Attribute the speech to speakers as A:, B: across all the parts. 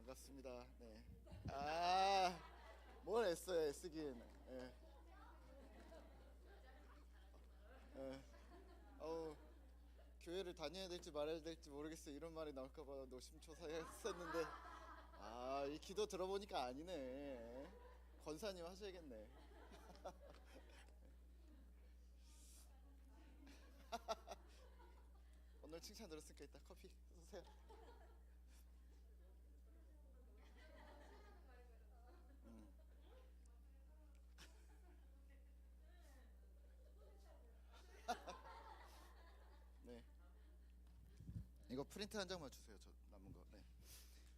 A: 반갑습니다. 네. 아, 뭘 애써요, 애쓰긴. 예. 예. 어우, 교회를 다녀야 될지 말아야 될지 모르겠어. 이런 말이 나올까봐 노심초사했었는데, 이 기도 들어보니까 아니네. 권사님 하셔야겠네. 오늘 칭찬 들었으니까 이따 커피 쏘세요. 네. 이거 프린트 한 장만 주세요. 저 남은 거. 네.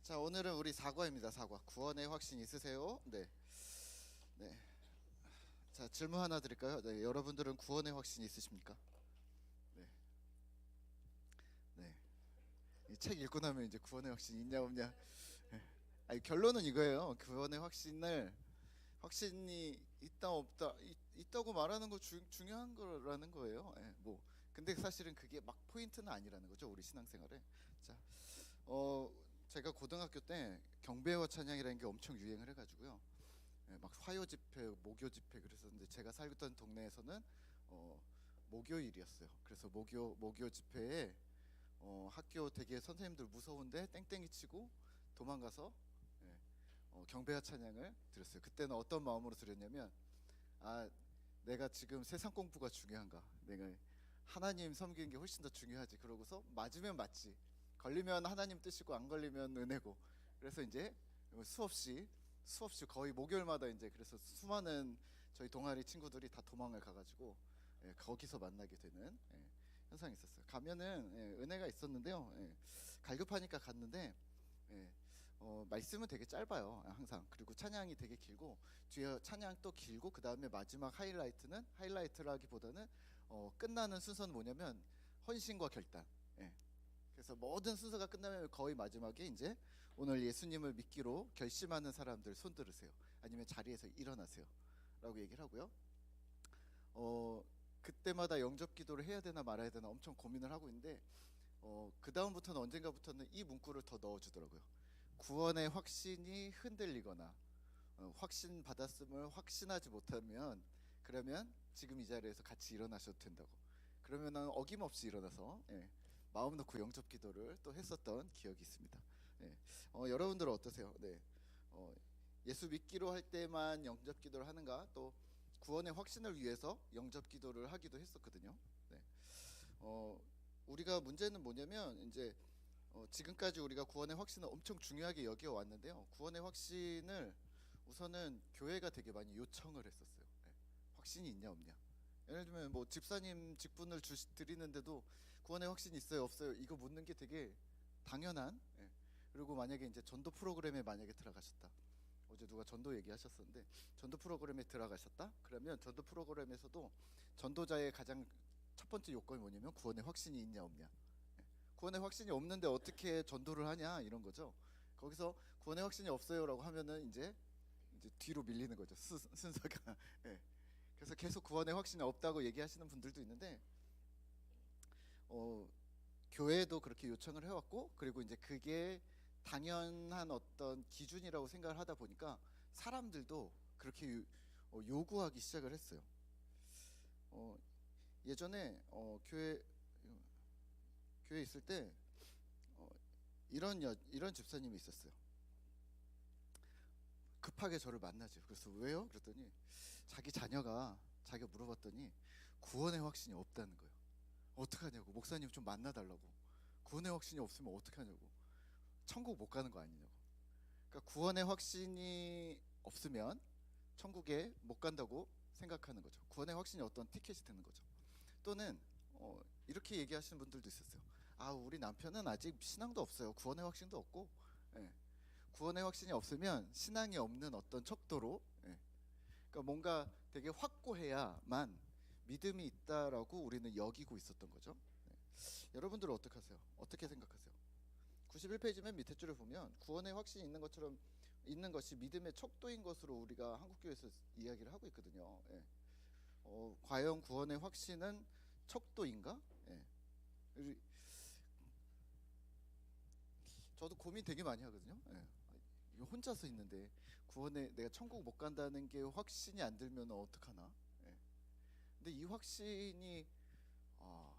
A: 자, 오늘은 우리 사과입니다. 사과. 구원의 확신 있으세요? 네. 네. 자, 질문 하나 드릴까요? 네, 여러분들은 구원의 확신 있으십니까? 네. 네. 이 책 읽고 나면 이제 구원의 확신 있냐 없냐. 예. 아니, 결론은 이거예요. 구원의 확신이 있다 없다 있다고 말하는 거 중요한 거라는 거예요. 예, 뭐 근데 사실은 그게 막 포인트는 아니라는 거죠. 우리 신앙생활에. 자, 어 제가 고등학교 때 경배와 찬양이라는 게 엄청 유행을 해가지고요. 예, 막 화요 집회, 목요 집회 그랬었는데 제가 살던 동네에서는 어, 목요일이었어요. 그래서 목요 집회에 학교 되게 선생님들 무서운데 땡땡이 치고 도망가서 예, 경배와 찬양을 드렸어요. 그때는 어떤 마음으로 드렸냐면, 아, 내가 지금 세상 공부가 중요한가? 내가 하나님 섬기는 게 훨씬 더 중요하지. 그러고서 맞으면 맞지, 걸리면 하나님 뜻이고 안 걸리면 은혜고. 그래서 이제 수없이 거의 목요일마다 이제 그래서 수많은 저희 동아리 친구들이 다 도망을 가가지고 예, 거기서 만나게 되는 현상이 있었어요. 가면은 은혜가 있었는데요. 갈급하니까 갔는데 예, 말씀은 되게 짧아요, 항상. 그리고 찬양이 되게 길고 뒤에 찬양 또 길고 그 다음에 마지막 하이라이트라기보다는 끝나는 순서는 뭐냐면 헌신과 결단. 예. 그래서 모든 순서가 끝나면 거의 마지막에 이제 오늘 예수님을 믿기로 결심하는 사람들 손 들으세요. 아니면 자리에서 일어나세요. 라고 얘기를 하고요. 그때마다 영접 기도를 해야 되나 말아야 되나 엄청 고민을 하고 있는데 그 다음부터는 언젠가부터는 이 문구를 더 넣어주더라고요. 구원의 확신이 흔들리거나 확신 받았음을 확신하지 못하면 그러면 지금 이 자리에서 같이 일어나셔도 된다고. 그러면은 어김없이 일어나서 마음 놓고 영접 기도를 또 했었던 기억이 있습니다. 여러분들은 어떠세요? 네. 예수 믿기로 할 때만 영접 기도를 하는가? 또 구원의 확신을 위해서 영접 기도를 하기도 했었거든요. 네. 우리가 문제는 뭐냐면 이제 지금까지 우리가 구원의 확신을 엄청 중요하게 여겨 왔는데요. 구원의 확신을 우선은 교회가 되게 많이 요청을 했었어요. 네. 확신이 있냐 없냐. 예를 들면 뭐 집사님 직분을 드리는데도 구원의 확신이 있어요 없어요 이거 묻는 게 되게 당연한. 그리고 만약에 이제 전도 프로그램에 만약에 들어가셨다. 어제 누가 전도 얘기하셨었는데 전도 프로그램에 들어가셨다? 그러면 전도 프로그램에서도 전도자의 가장 첫 번째 요건이 뭐냐면 구원의 확신이 있냐 없냐. 구원의 확신이 없는데 어떻게 전도를 하냐 이런 거죠. 거기서 구원의 확신이 없어요라고 하면은 이제 뒤로 밀리는 거죠. 순서가. 예. 그래서 계속 구원의 확신이 없다고 얘기하시는 분들도 있는데 교회도 그렇게 요청을 해왔고 그리고 이제 그게 당연한 어떤 기준이라고 생각을 하다 보니까 사람들도 그렇게 요구하기 시작을 했어요. 예전에 교회 있을 때 이런 집사님이 있었어요. 급하게 저를 만나죠. 그래서 왜요? 그랬더니 자기가 물어봤더니 구원의 확신이 없다는 거예요. 어떡하냐고. 목사님 좀 만나달라고. 구원의 확신이 없으면 어떡하냐고. 천국 못 가는 거 아니냐고. 그러니까 구원의 확신이 없으면 천국에 못 간다고 생각하는 거죠. 구원의 확신이 어떤 티켓이 되는 거죠. 또는 이렇게 얘기하시는 분들도 있었어요. 우리 남편은 아직 신앙도 없어요. 구원의 확신도 없고 구원의 확신이 없으면 신앙이 없는 어떤 척도로 그러니까 뭔가 되게 확고해야만 믿음이 있다라고 우리는 여기고 있었던 거죠. 여러분들은 어떻게 하세요? 어떻게 생각하세요? 91페이지 맨 밑에 줄을 보면 구원의 확신이 있는 것처럼 있는 것이 믿음의 척도인 것으로 우리가 한국교회에서 이야기를 하고 있거든요. 과연 구원의 확신은 척도인가? 저도 고민 되게 많이 하거든요. 혼자서 있는데 구원에 내가 천국 못 간다는 게 확신이 안 들면 어떡하나? 예. 근데 이 확신이 아,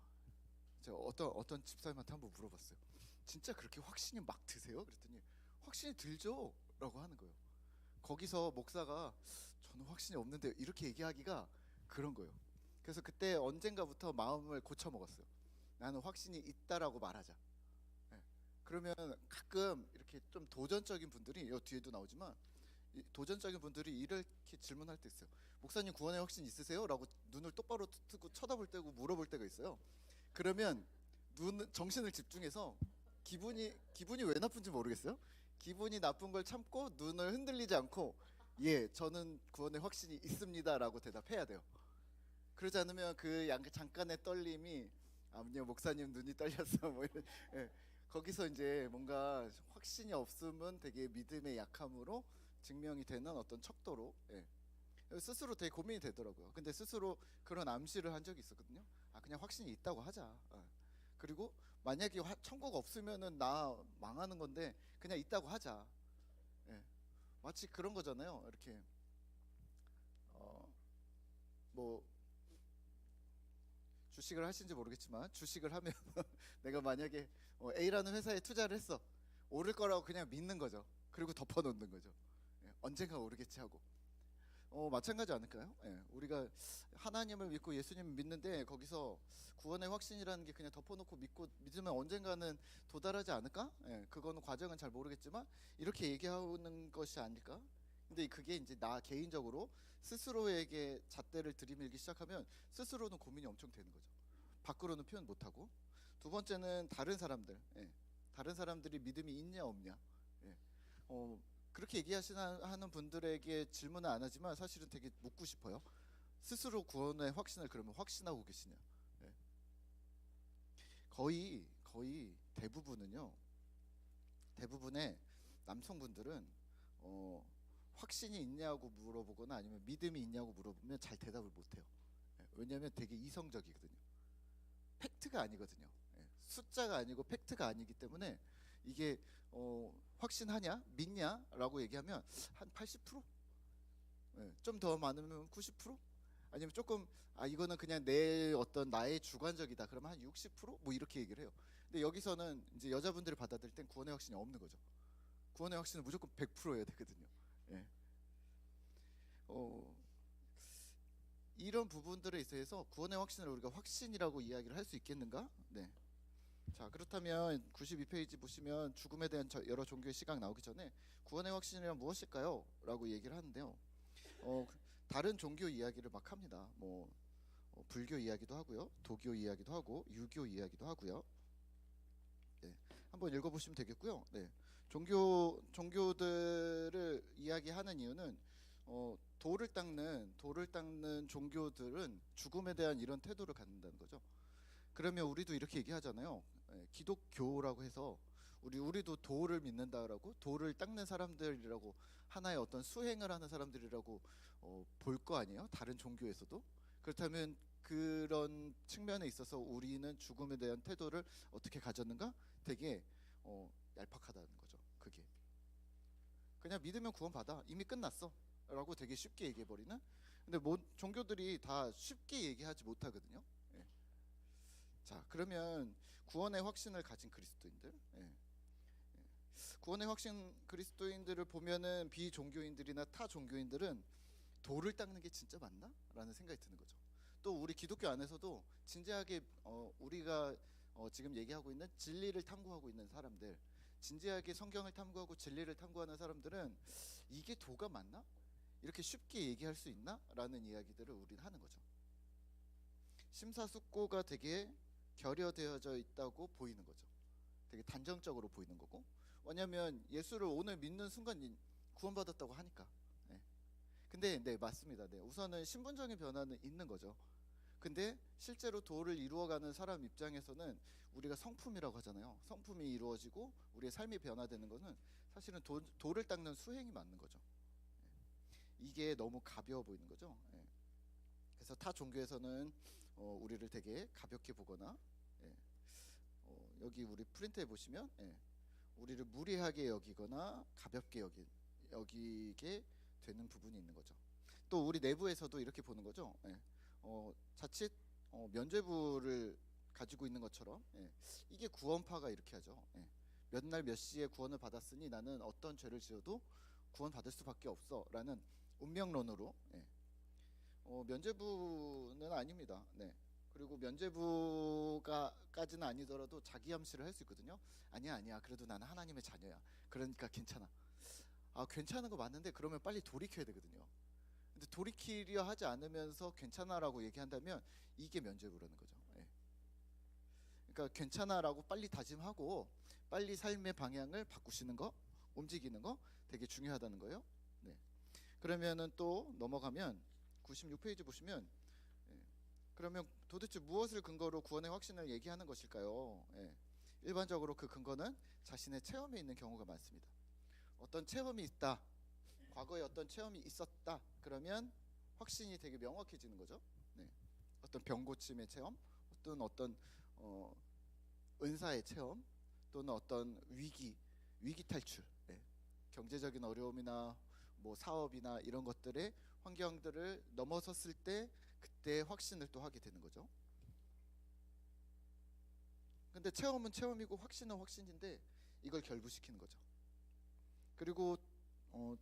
A: 제가 어떤 집사님한테 한번 물어봤어요. 진짜 그렇게 확신이 막 드세요? 그랬더니 확신이 들죠?라고 하는 거예요. 거기서 목사가 저는 확신이 없는데 이렇게 얘기하기가 그런 거예요. 그래서 그때 언젠가부터 마음을 고쳐 먹었어요. 나는 확신이 있다라고 말하자. 예. 그러면 가끔 이렇게 좀 도전적인 분들이 여 뒤에도 나오지만 도전적인 분들이 이렇게 질문할 때 있어요. 목사님 구원에 확신 있으세요? 라고 눈을 똑바로 뜨고 쳐다볼 때고 물어볼 때가 있어요. 그러면 정신을 집중해서 기분이 왜 나쁜지 모르겠어요. 기분이 나쁜 걸 참고 눈을 흔들리지 않고 예, 저는 구원에 확신이 있습니다라고 대답해야 돼요. 그러지 않으면 그 잠깐의 떨림이 아니요 목사님 눈이 떨렸어 뭐 이런 예, 거기서 이제 뭔가 확신이 없으면 되게 믿음의 약함으로 증명이 되는 어떤 척도로 예. 스스로 되게 고민이 되더라고요. 근데 스스로 그런 암시를 한 적이 있었거든요. 아 그냥 확신이 있다고 하자. 그리고 만약에 천국 없으면은 나 망하는 건데 그냥 있다고 하자. 예. 마치 그런 거잖아요. 이렇게 뭐 주식을 하신지 모르겠지만 주식을 하면 내가 만약에 A라는 회사에 투자를 했어. 오를 거라고 그냥 믿는 거죠. 그리고 덮어놓는 거죠. 예. 언젠가 오르겠지 하고. 마찬가지 않을까요? 예, 우리가 하나님을 믿고 예수님을 믿는데 거기서 구원의 확신이라는 게 그냥 덮어놓고 믿으면 언젠가는 도달하지 않을까? 예, 그거는 과정은 잘 모르겠지만 이렇게 얘기하는 것이 아닐까? 근데 그게 이제 나 개인적으로 스스로에게 잣대를 들이밀기 시작하면 스스로는 고민이 엄청 되는 거죠. 밖으로는 표현 못하고. 두 번째는 다른 사람들, 예, 다른 사람들이 믿음이 있냐 없냐. 예, 그렇게 얘기하시는 분들에게 질문은 안 하지만 사실은 되게 묻고 싶어요. 스스로 구원의 확신을 그러면 확신하고 계시냐? 네. 거의 대부분의 남성분들은 확신이 있냐고 물어보거나 아니면 믿음이 있냐고 물어보면 잘 대답을 못해요. 네. 왜냐하면 되게 이성적이거든요. 팩트가 아니거든요. 네. 숫자가 아니고 팩트가 아니기 때문에 이게 확신하냐 믿냐 라고 얘기하면 한 80%? 네, 좀 더 많으면 90%? 아니면 조금 이거는 그냥 내 어떤 나의 주관적이다 그러면 한 60%? 뭐 이렇게 얘기를 해요. 근데 여기서는 이제 여자분들이 받아들일 땐 구원의 확신이 없는 거죠. 구원의 확신은 무조건 100%여야 되거든요. 네. 이런 부분들에 있어서 구원의 확신을 우리가 확신이라고 이야기를 할 수 있겠는가? 네. 자 그렇다면 92페이지 보시면 죽음에 대한 여러 종교의 시각 나오기 전에 구원의 확신이란 무엇일까요? 라고 얘기를 하는데요. 다른 종교 이야기를 막 합니다. 뭐 불교 이야기도 하고요, 도교 이야기도 하고 유교 이야기도 하고요. 네, 한번 읽어보시면 되겠고요. 네, 종교들을 이야기하는 이유는 돌을 닦는 종교들은 죽음에 대한 이런 태도를 갖는다는 거죠. 그러면 우리도 이렇게 얘기하잖아요. 기독교라고 해서 우리도 돌을 믿는다라고 돌을 닦는 사람들이라고 하나의 어떤 수행을 하는 사람들이라고 볼 거 아니에요? 다른 종교에서도. 그렇다면 그런 측면에 있어서 우리는 죽음에 대한 태도를 어떻게 가졌는가? 되게 얄팍하다는 거죠. 그게 그냥 믿으면 구원받아 이미 끝났어 라고 되게 쉽게 얘기해버리는. 근데 뭐 종교들이 다 쉽게 얘기하지 못하거든요. 예. 자 그러면 구원의 확신을 가진 그리스도인들, 예. 구원의 확신 그리스도인들을 보면은 비종교인들이나 타 종교인들은 돌을 닦는 게 진짜 맞나? 라는 생각이 드는 거죠. 또 우리 기독교 안에서도 진지하게 우리가 지금 얘기하고 있는 진리를 탐구하고 있는 사람들, 진지하게 성경을 탐구하고 진리를 탐구하는 사람들은 이게 도가 맞나? 이렇게 쉽게 얘기할 수 있나? 라는 이야기들을 우리는 하는 거죠. 심사숙고가 되게 결여되어져 있다고 보이는 거죠. 되게 단정적으로 보이는 거고. 왜냐하면 예수를 오늘 믿는 순간 구원받았다고 하니까. 네. 근데 네 맞습니다. 네, 우선은 신분적인 변화는 있는 거죠. 근데 실제로 도를 이루어가는 사람 입장에서는 우리가 성품이라고 하잖아요. 성품이 이루어지고 우리의 삶이 변화되는 것은 사실은 도를 닦는 수행이 맞는 거죠. 이게 너무 가벼워 보이는 거죠. 예. 그래서 타 종교에서는 우리를 되게 가볍게 보거나, 예. 여기 우리 프린트에 보시면, 예. 우리를 무리하게 여기거나 가볍게 여기게 되는 부분이 있는 거죠. 또 우리 내부에서도 이렇게 보는 거죠. 예. 자칫 면죄부를 가지고 있는 것처럼, 예. 이게 구원파가 이렇게 하죠. 예. 몇 날 몇 시에 구원을 받았으니 나는 어떤 죄를 지어도 구원 받을 수밖에 없어라는 운명론으로, 예. 면죄부는 아닙니다. 네. 그리고 면죄부가까지는 아니더라도 자기 암시를 할 수 있거든요. 아니야 그래도 나는 하나님의 자녀야, 그러니까 괜찮아. 괜찮은 거 맞는데 그러면 빨리 돌이켜야 되거든요. 근데 돌이키려 하지 않으면서 괜찮아라고 얘기한다면 이게 면죄부라는 거죠. 예. 그러니까 괜찮아라고 빨리 다짐하고 빨리 삶의 방향을 바꾸시는 거, 움직이는 거 되게 중요하다는 거예요. 네. 그러면은 또 넘어가면 96페이지 보시면, 예. 그러면 도대체 무엇을 근거로 구원의 확신을 얘기하는 것일까요? 예. 일반적으로 그 근거는 자신의 체험에 있는 경우가 많습니다. 어떤 체험이 있다, 과거에 어떤 체험이 있었다, 그러면 확신이 되게 명확해지는 거죠. 네. 어떤 병 고침의 체험, 어떤 은사의 체험, 또는 어떤 위기 탈출, 네. 경제적인 어려움이나 뭐 사업이나 이런 것들의 환경들을 넘어섰을 때 그때 확신을 또 하게 되는 거죠. 근데 체험은 체험이고 확신은 확신인데 이걸 결부시키는 거죠. 그리고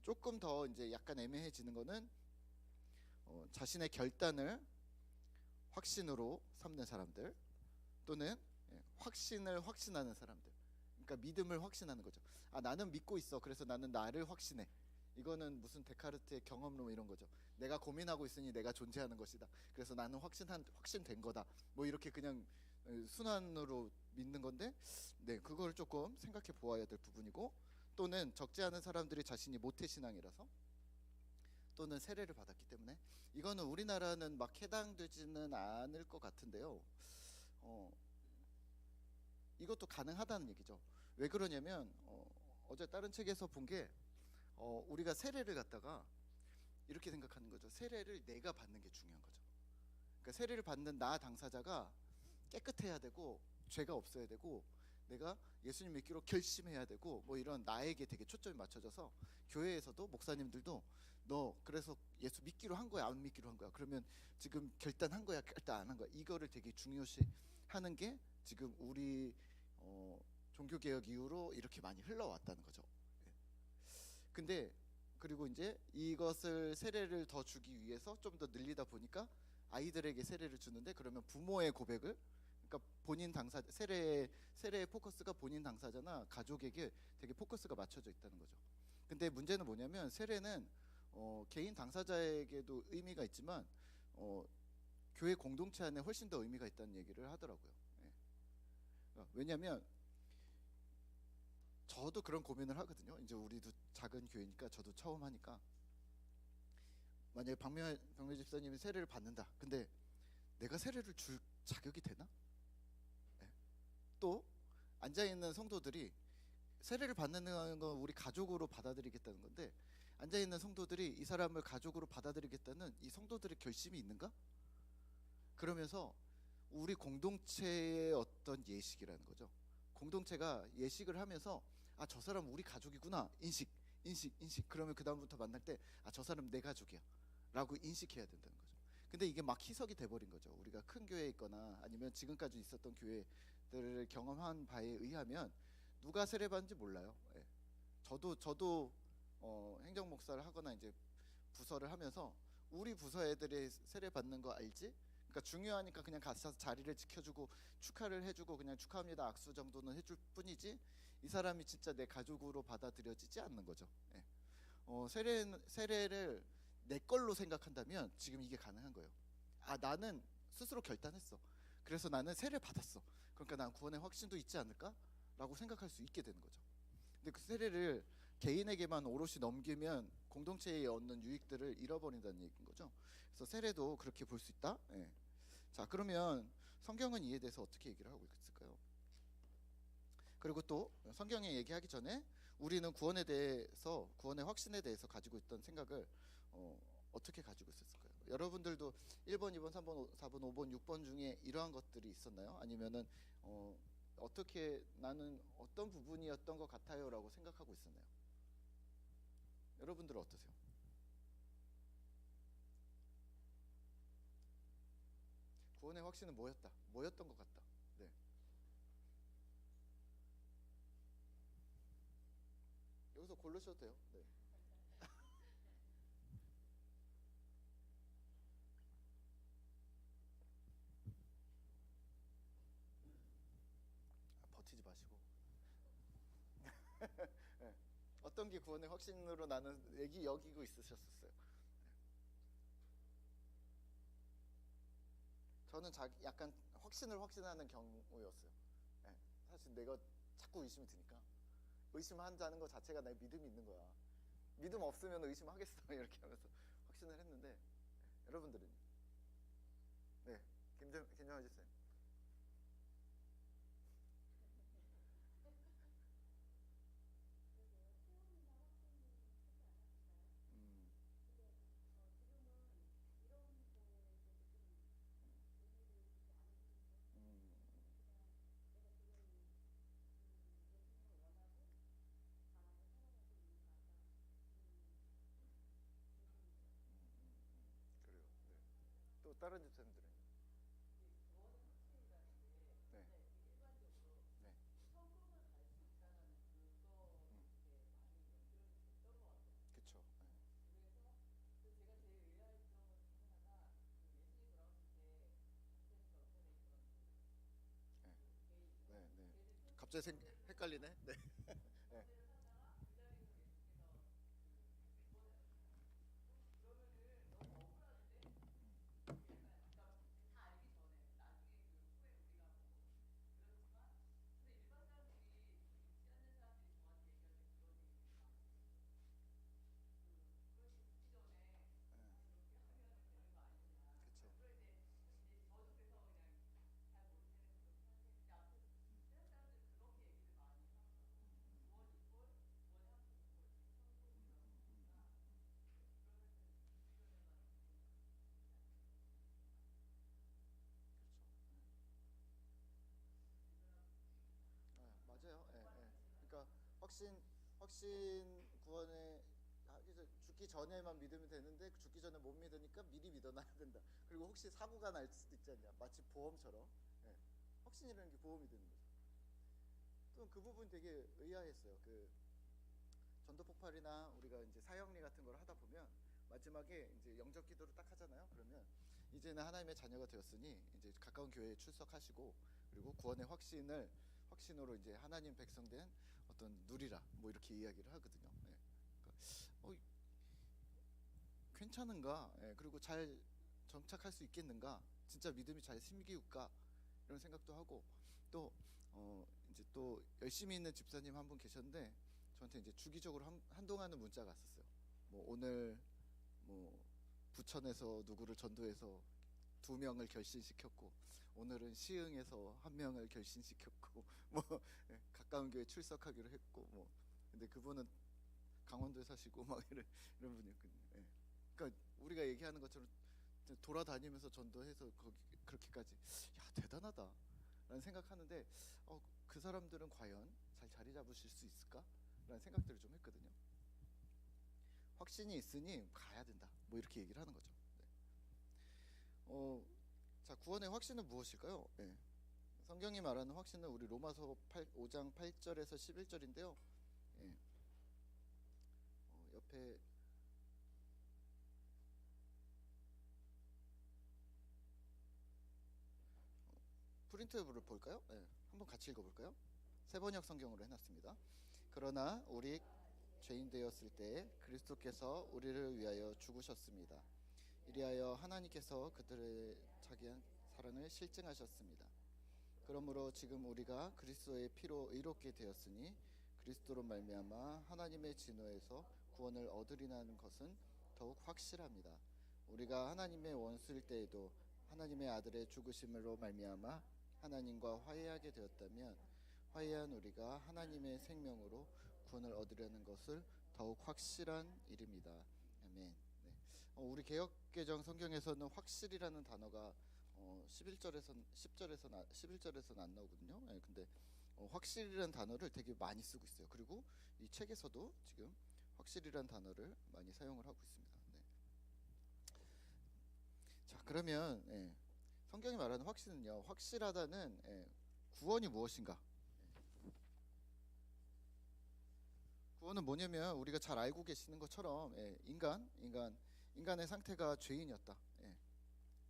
A: 조금 더 이제 약간 애매해지는 거는 자신의 결단을 확신으로 삼는 사람들, 또는 확신을 확신하는 사람들. 그러니까 믿음을 확신하는 거죠. 나는 믿고 있어, 그래서 나는 나를 확신해. 이거는 무슨 데카르트의 경험론 이런 거죠. 내가 고민하고 있으니 내가 존재하는 것이다, 그래서 나는 확신된 거다. 뭐 이렇게 그냥 순환으로 믿는 건데, 네, 그걸 조금 생각해 보아야 될 부분이고, 또는 적지 않은 사람들이 자신이 모태신앙이라서, 또는 세례를 받았기 때문에, 이거는 우리나라는 막 해당되지는 않을 것 같은데요. 이것도 가능하다는 얘기죠. 왜 그러냐면 어제 다른 책에서 본 게, 우리가 세례를 갖다가 이렇게 생각하는 거죠. 세례를 내가 받는 게 중요한 거죠. 그러니까 세례를 받는 나 당사자가 깨끗해야 되고 죄가 없어야 되고 내가 예수님 믿기로 결심해야 되고, 뭐 이런 나에게 되게 초점이 맞춰져서, 교회에서도 목사님들도 너 그래서 예수 믿기로 한 거야, 안 믿기로 한 거야, 그러면 지금 결단한 거야, 결단 안 한 거야, 이거를 되게 중요시 하는 게 지금 우리 종교개혁 이후로 이렇게 많이 흘러왔다는 거죠. 예. 근데 그리고 이제 이것을 세례를 더 주기 위해서 좀 더 늘리다 보니까 아이들에게 세례를 주는데, 그러면 부모의 고백을, 그러니까 본인 당사, 세례의 포커스가 본인 당사자나 가족에게 되게 포커스가 맞춰져 있다는 거죠. 근데 문제는 뭐냐면 세례는 개인 당사자에게도 의미가 있지만 교회 공동체 안에 훨씬 더 의미가 있다는 얘기를 하더라고요. 예. 왜냐하면 저도 그런 고민을 하거든요. 이제 우리도 작은 교회니까 저도 처음 하니까, 만약에 박명래 집사님이 세례를 받는다. 근데 내가 세례를 줄 자격이 되나? 네. 또 앉아있는 성도들이 세례를 받는 건 우리 가족으로 받아들이겠다는 건데, 앉아있는 성도들이 이 사람을 가족으로 받아들이겠다는 이 성도들의 결심이 있는가? 그러면서 우리 공동체의 어떤 예식이라는 거죠. 공동체가 예식을 하면서 저 사람 우리 가족이구나, 인식. 그러면 그 다음부터 만날 때 저 사람 내 가족이야 라고 인식해야 된다는 거죠. 근데 이게 막 희석이 돼버린 거죠. 우리가 큰 교회에 있거나 아니면 지금까지 있었던 교회들을 경험한 바에 의하면 누가 세례받는지 몰라요. 예. 저도 행정 목사를 하거나 이제 부서를 하면서 우리 부서 애들이 세례받는 거 알지? 그러니까 중요하니까 그냥 가서 자리를 지켜주고 축하를 해주고 그냥 축하합니다 악수 정도는 해줄 뿐이지, 이 사람이 진짜 내 가족으로 받아들여지지 않는 거죠. 예. 세례를 내 걸로 생각한다면 지금 이게 가능한 거예요. 나는 스스로 결단했어, 그래서 나는 세례를 받았어, 그러니까 난 구원의 확신도 있지 않을까? 라고 생각할 수 있게 되는 거죠. 근데 그 세례를 개인에게만 오롯이 넘기면 공동체에 얻는 유익들을 잃어버린다는 얘기인 거죠. 그래서 세례도 그렇게 볼 수 있다. 예. 자, 그러면 성경은 이에 대해서 어떻게 얘기를 하고 있을까요? 그리고 또 성경에 얘기하기 전에 우리는 구원에 대해서, 구원의 확신에 대해서 가지고 있던 생각을 어떻게 가지고 있었을까요? 여러분들도 1번, 2번, 3번, 4번, 5번, 6번 중에 이러한 것들이 있었나요? 아니면은 어떻게 나는 어떤 부분이었던 것 같아요라고 생각하고 있었나요? 여러분들은 어떠세요? 구원의 확신은 뭐였다? 뭐였던 것 같다? 네. 여기서 고르셔도 돼요. 네. 버티지 마시고. 네. 어떤 게 구원의 확신으로 나는 여기고 있으셨었어요? 저는 약간 확신하는 경우였어요. 네. 사실 내가 자꾸 의심이 드니까 의심한다는 것 자체가 나의 믿음이 있는 거야. 믿음 없으면 의심하겠어 이렇게 하면서 확신을 했는데 여러분들은 네 김정환 집사님 음, 음, 그래요. 네. 또 다른 집사님들은요? 네. 네. 음, 그쵸. 네. 네. 네. 네. 갑자기 헷갈리네. 네. 네. 네. 그쵸. 그렇죠. 맞아요. 예, 예. 그러니까 확신 구원에 그래서 죽기 전에만 믿으면 되는데 죽기 전에 못 믿으니까 미리 믿어놔야 된다. 그리고 혹시 사고가 날 수도 있지 않냐. 마치 보험처럼. 예. 확신이라는 게 보험이 되는 거죠. 또 그 부분 되게 의아했어요. 그 전도 폭발이나 우리가 이제 사형리 같은 걸 하다 보면 마지막에 이제 영접 기도를 딱 하잖아요. 그러면 이제는 하나님의 자녀가 되었으니 이제 가까운 교회에 출석하시고 그리고 구원의 확신으로 이제 하나님 백성된 어떤 누리라 뭐 이렇게 이야기를 하거든요. 예. 그러니까 괜찮은가? 예. 그리고 잘 정착할 수 있겠는가? 진짜 믿음이 잘 심기울까? 이런 생각도 하고 또 이제 또 열심히 있는 집사님 한 분 계셨는데 저한테 이제 주기적으로 한동안은 문자가 왔었어요. 뭐 오늘 뭐 부천에서 누구를 전도해서 2명을 결신시켰고 오늘은 시흥에서 1명을 결신시켰고 뭐 가까운 교회 출석하기로 했고 뭐 근데 그분은 강원도에 사시고 막 이런 분이었거든요. 예. 그러니까 우리가 얘기하는 것처럼 돌아다니면서 전도해서 거기 그렇게까지 야 대단하다라는 생각하는데 그 사람들은 과연 잘 자리 잡으실 수 있을까라는 생각들을 좀 했거든요. 확신이 있으니 가야 된다. 뭐 이렇게 얘기를 하는 거죠. 네. 자 구원의 확신은 무엇일까요? 네. 성경이 말하는 확신은 우리 로마서 5장 8절에서 11절인데요. 예. 옆에 프린트를 볼까요? 네. 한번 같이 읽어볼까요? 세번역 성경으로 해놨습니다. 그러나 우리 죄인 되었을 때 그리스도께서 우리를 위하여 죽으셨습니다. 이리하여 하나님께서 그들의 자기한 사랑을 실증하셨습니다. 그러므로 지금 우리가 그리스도의 피로 의롭게 되었으니 그리스도로 말미암아 하나님의 진노에서 구원을 얻으리라는 것은 더욱 확실합니다. 우리가 하나님의 원수일 때에도 하나님의 아들의 죽으심으로 말미암아 하나님과 화해하게 되었다면 화해한 우리가 하나님의 생명으로 구원을 얻으려는 것을 더욱 확실한 일입니다. 아멘. 네. 우리 개역개정 성경에서는 확실이라는 단어가 11절에서는 안 나오거든요. 네, 근데 확실이라는 단어를 되게 많이 쓰고 있어요. 그리고 이 책에서도 지금 확실이라는 단어를 많이 사용을 하고 있습니다. 네. 자, 그러면 성경이 말하는 확신은요, 확실하다는 구원이 무엇인가? 구원은 뭐냐면 우리가 잘 알고 계시는 것처럼 인간의 상태가 죄인이었다.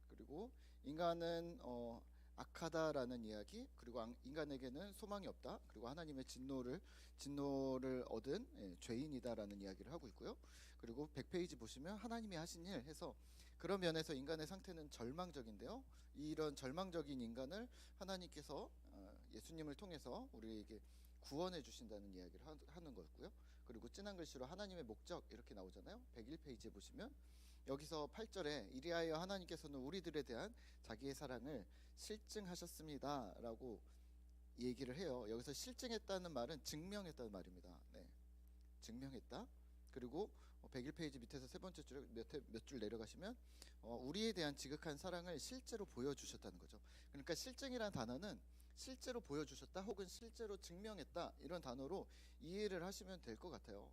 A: 그리고 인간은 악하다라는 이야기, 그리고 인간에게는 소망이 없다, 그리고 하나님의 진노를 얻은 죄인이다라는 이야기를 하고 있고요. 그리고 100페이지 보시면 하나님이 하신 일 해서 그런 면에서 인간의 상태는 절망적인데요. 이런 절망적인 인간을 하나님께서 예수님을 통해서 우리에게 구원해 주신다는 이야기를 하는 거고요. 그리고 진한 글씨로 하나님의 목적 이렇게 나오잖아요. 101페이지에 보시면 여기서 8절에 이리하여 하나님께서는 우리들에 대한 자기의 사랑을 실증하셨습니다 라고 얘기를 해요. 여기서 실증했다는 말은 증명했다는 말입니다. 네. 증명했다. 그리고 101페이지 밑에서 세 번째 줄에 몇 줄 내려가시면 우리에 대한 지극한 사랑을 실제로 보여주셨다는 거죠. 그러니까 실증이라는 단어는 실제로 보여주셨다 혹은 실제로 증명했다 이런 단어로 이해를 하시면 될 것 같아요.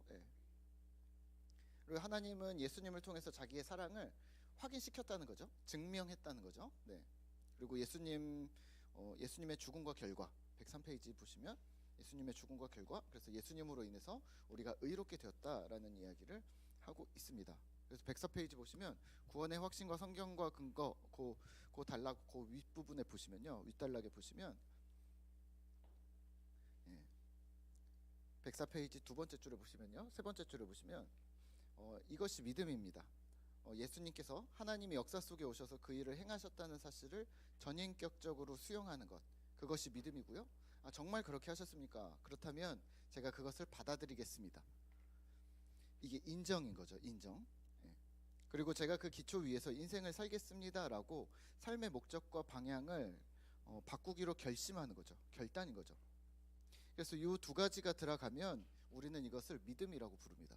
A: 그리고 하나님은 예수님을 통해서 자기의 사랑을 확인시켰다는 거죠. 증명했다는 거죠. 네. 그리고 예수님의 죽음과 결과 103페이지 보시면 예수님의 죽음과 결과, 그래서 예수님으로 인해서 우리가 의롭게 되었다라는 이야기를 하고 있습니다. 그래서 104페이지 보시면 구원의 확신과 성경과 근거 그 윗부분에 보시면요, 윗단락에 보시면 104페이지 두 번째 줄에 보시면요, 세 번째 줄에 보시면 이것이 믿음입니다. 예수님께서 하나님이 역사 속에 오셔서 그 일을 행하셨다는 사실을 전인격적으로 수용하는 것, 그것이 믿음이고요. 정말 그렇게 하셨습니까? 그렇다면 제가 그것을 받아들이겠습니다. 이게 인정인 거죠. 인정. 그리고 제가 그 기초 위에서 인생을 살겠습니다라고 삶의 목적과 방향을 바꾸기로 결심하는 거죠. 결단인 거죠. 그래서 이 두 가지가 들어가면 우리는 이것을 믿음이라고 부릅니다.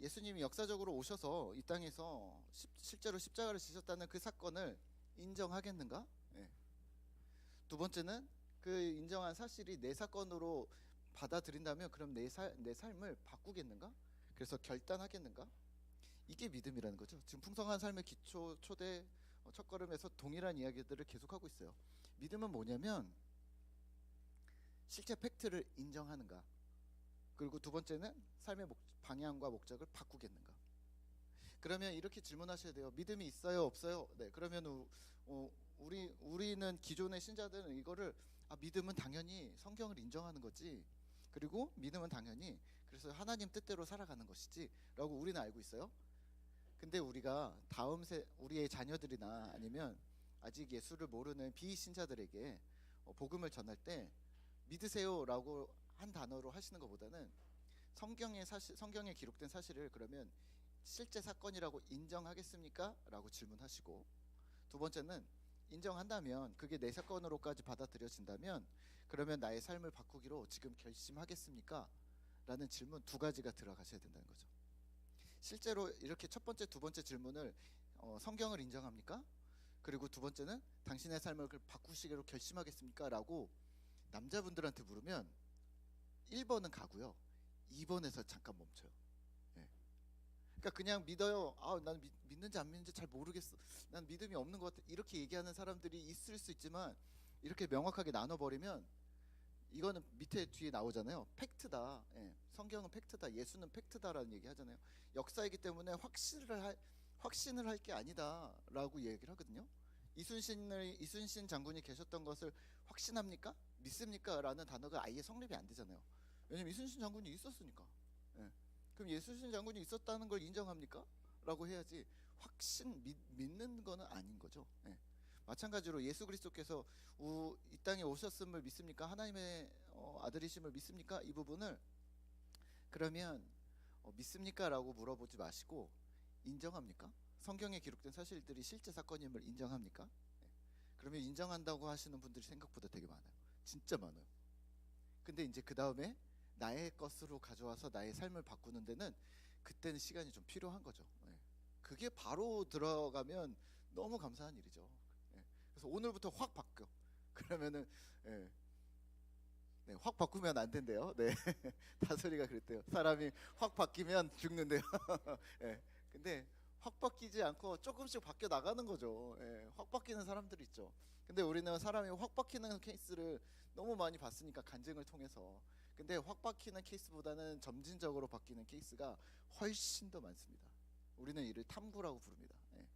A: 예수님이 역사적으로 오셔서 이 땅에서 실제로 십자가를 지셨다는 그 사건을 인정하겠는가? 두 번째는 그 인정한 사실이 내 사건으로 받아들인다면 그럼 내 삶을 바꾸겠는가? 그래서 결단하겠는가? 이게 믿음이라는 거죠. 지금 풍성한 삶의 기초, 초대, 첫걸음에서 동일한 이야기들을 계속하고 있어요. 믿음은 뭐냐면 실제 팩트를 인정하는가? 그리고 두 번째는 삶의 방향과 목적을 바꾸겠는가? 그러면 이렇게 질문하셔야 돼요. 믿음이 있어요, 없어요? 네, 그러면 우리는 기존의 신자들은 이거를 믿음은 당연히 성경을 인정하는 거지. 그리고 믿음은 당연히 그래서 하나님 뜻대로 살아가는 것이지 라고 우리는 알고 있어요. 근데 우리가 우리의 자녀들이나 아니면 아직 예수를 모르는 비신자들에게 복음을 전할 때 믿으세요라고 한 단어로 하시는 것보다는 성경에 기록된 사실을 그러면 실제 사건이라고 인정하겠습니까? 라고 질문하시고, 두 번째는 인정한다면 그게 내 사건으로까지 받아들여진다면 그러면 나의 삶을 바꾸기로 지금 결심하겠습니까? 라는 질문 두 가지가 들어가셔야 된다는 거죠. 실제로 이렇게 첫 번째, 두 번째 질문을 성경을 인정합니까? 그리고 두 번째는 당신의 삶을 바꾸시기로 결심하겠습니까? 라고 남자분들한테 물으면 1번은 가고요, 2번에서 잠깐 멈춰요. 그러니까 그냥 믿어요. 난 믿는지 안 믿는지 잘 모르겠어. 난 믿음이 없는 것 같아. 이렇게 얘기하는 사람들이 있을 수 있지만 이렇게 명확하게 나눠버리면 이거는 밑에 뒤에 나오잖아요. 팩트다. 성경은 팩트다. 예수는 팩트다라는 얘기 하잖아요. 역사이기 때문에 확신을 할 게 아니다라고 얘기를 하거든요. 이순신 장군이 계셨던 것을 확신합니까? 믿습니까? 라는 단어가 아예 성립이 안 되잖아요. 왜냐면 이순신 장군이 있었으니까. 그럼 이순신 장군이 있었다는 걸 인정합니까? 라고 해야지 믿는 거는 아닌 거죠. 마찬가지로 예수 그리스도께서 이 땅에 오셨음을 믿습니까? 하나님의 아들이심을 믿습니까? 이 부분을 그러면 믿습니까? 라고 물어보지 마시고 인정합니까? 성경에 기록된 사실들이 실제 사건임을 인정합니까? 그러면 인정한다고 하시는 분들이 생각보다 되게 많아요. 진짜 많아요. 근데 이제 그 다음에 나의 것으로 가져와서 나의 삶을 바꾸는 데는 그때는 시간이 좀 필요한 거죠. 그게 바로 들어가면 너무 감사한 일이죠. 예. 그래서 오늘부터 확 바뀌어. 그러면은 예. 네, 확 바꾸면 안 된대요. 네, 다솔이가 그랬대요. 사람이 확 바뀌면 죽는데요. 예. 근데 확 바뀌지 않고 조금씩 바뀌어 나가는 거죠. 예. 확 바뀌는 사람들이 있죠. 근데 우리는 사람이 확 바뀌는 케이스를 너무 많이 봤으니까 간증을 통해서. 근데 확 바뀌는 케이스보다는 점진적으로 바뀌는 케이스가 훨씬 더 많습니다. 우리는 이를 탐구라고 부릅니다. 예. 예.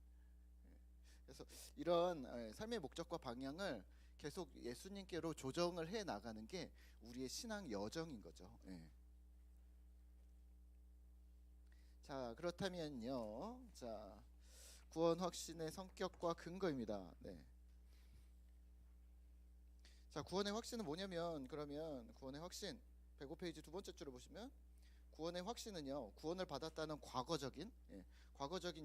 A: 그래서 이런 삶의 목적과 방향을 계속 예수님께로 조정을 해 나가는 게 우리의 신앙 여정인 거죠. 예. 자, 그렇다면요. 자, 구원 확신의 성격과 근거입니다. 네. 자, 구원의 확신은 뭐냐면, 그러면 구원의 확신 105페이지 두 번째 줄을 보시면 구원의 확신은요, 구원을 받았다는 과거적인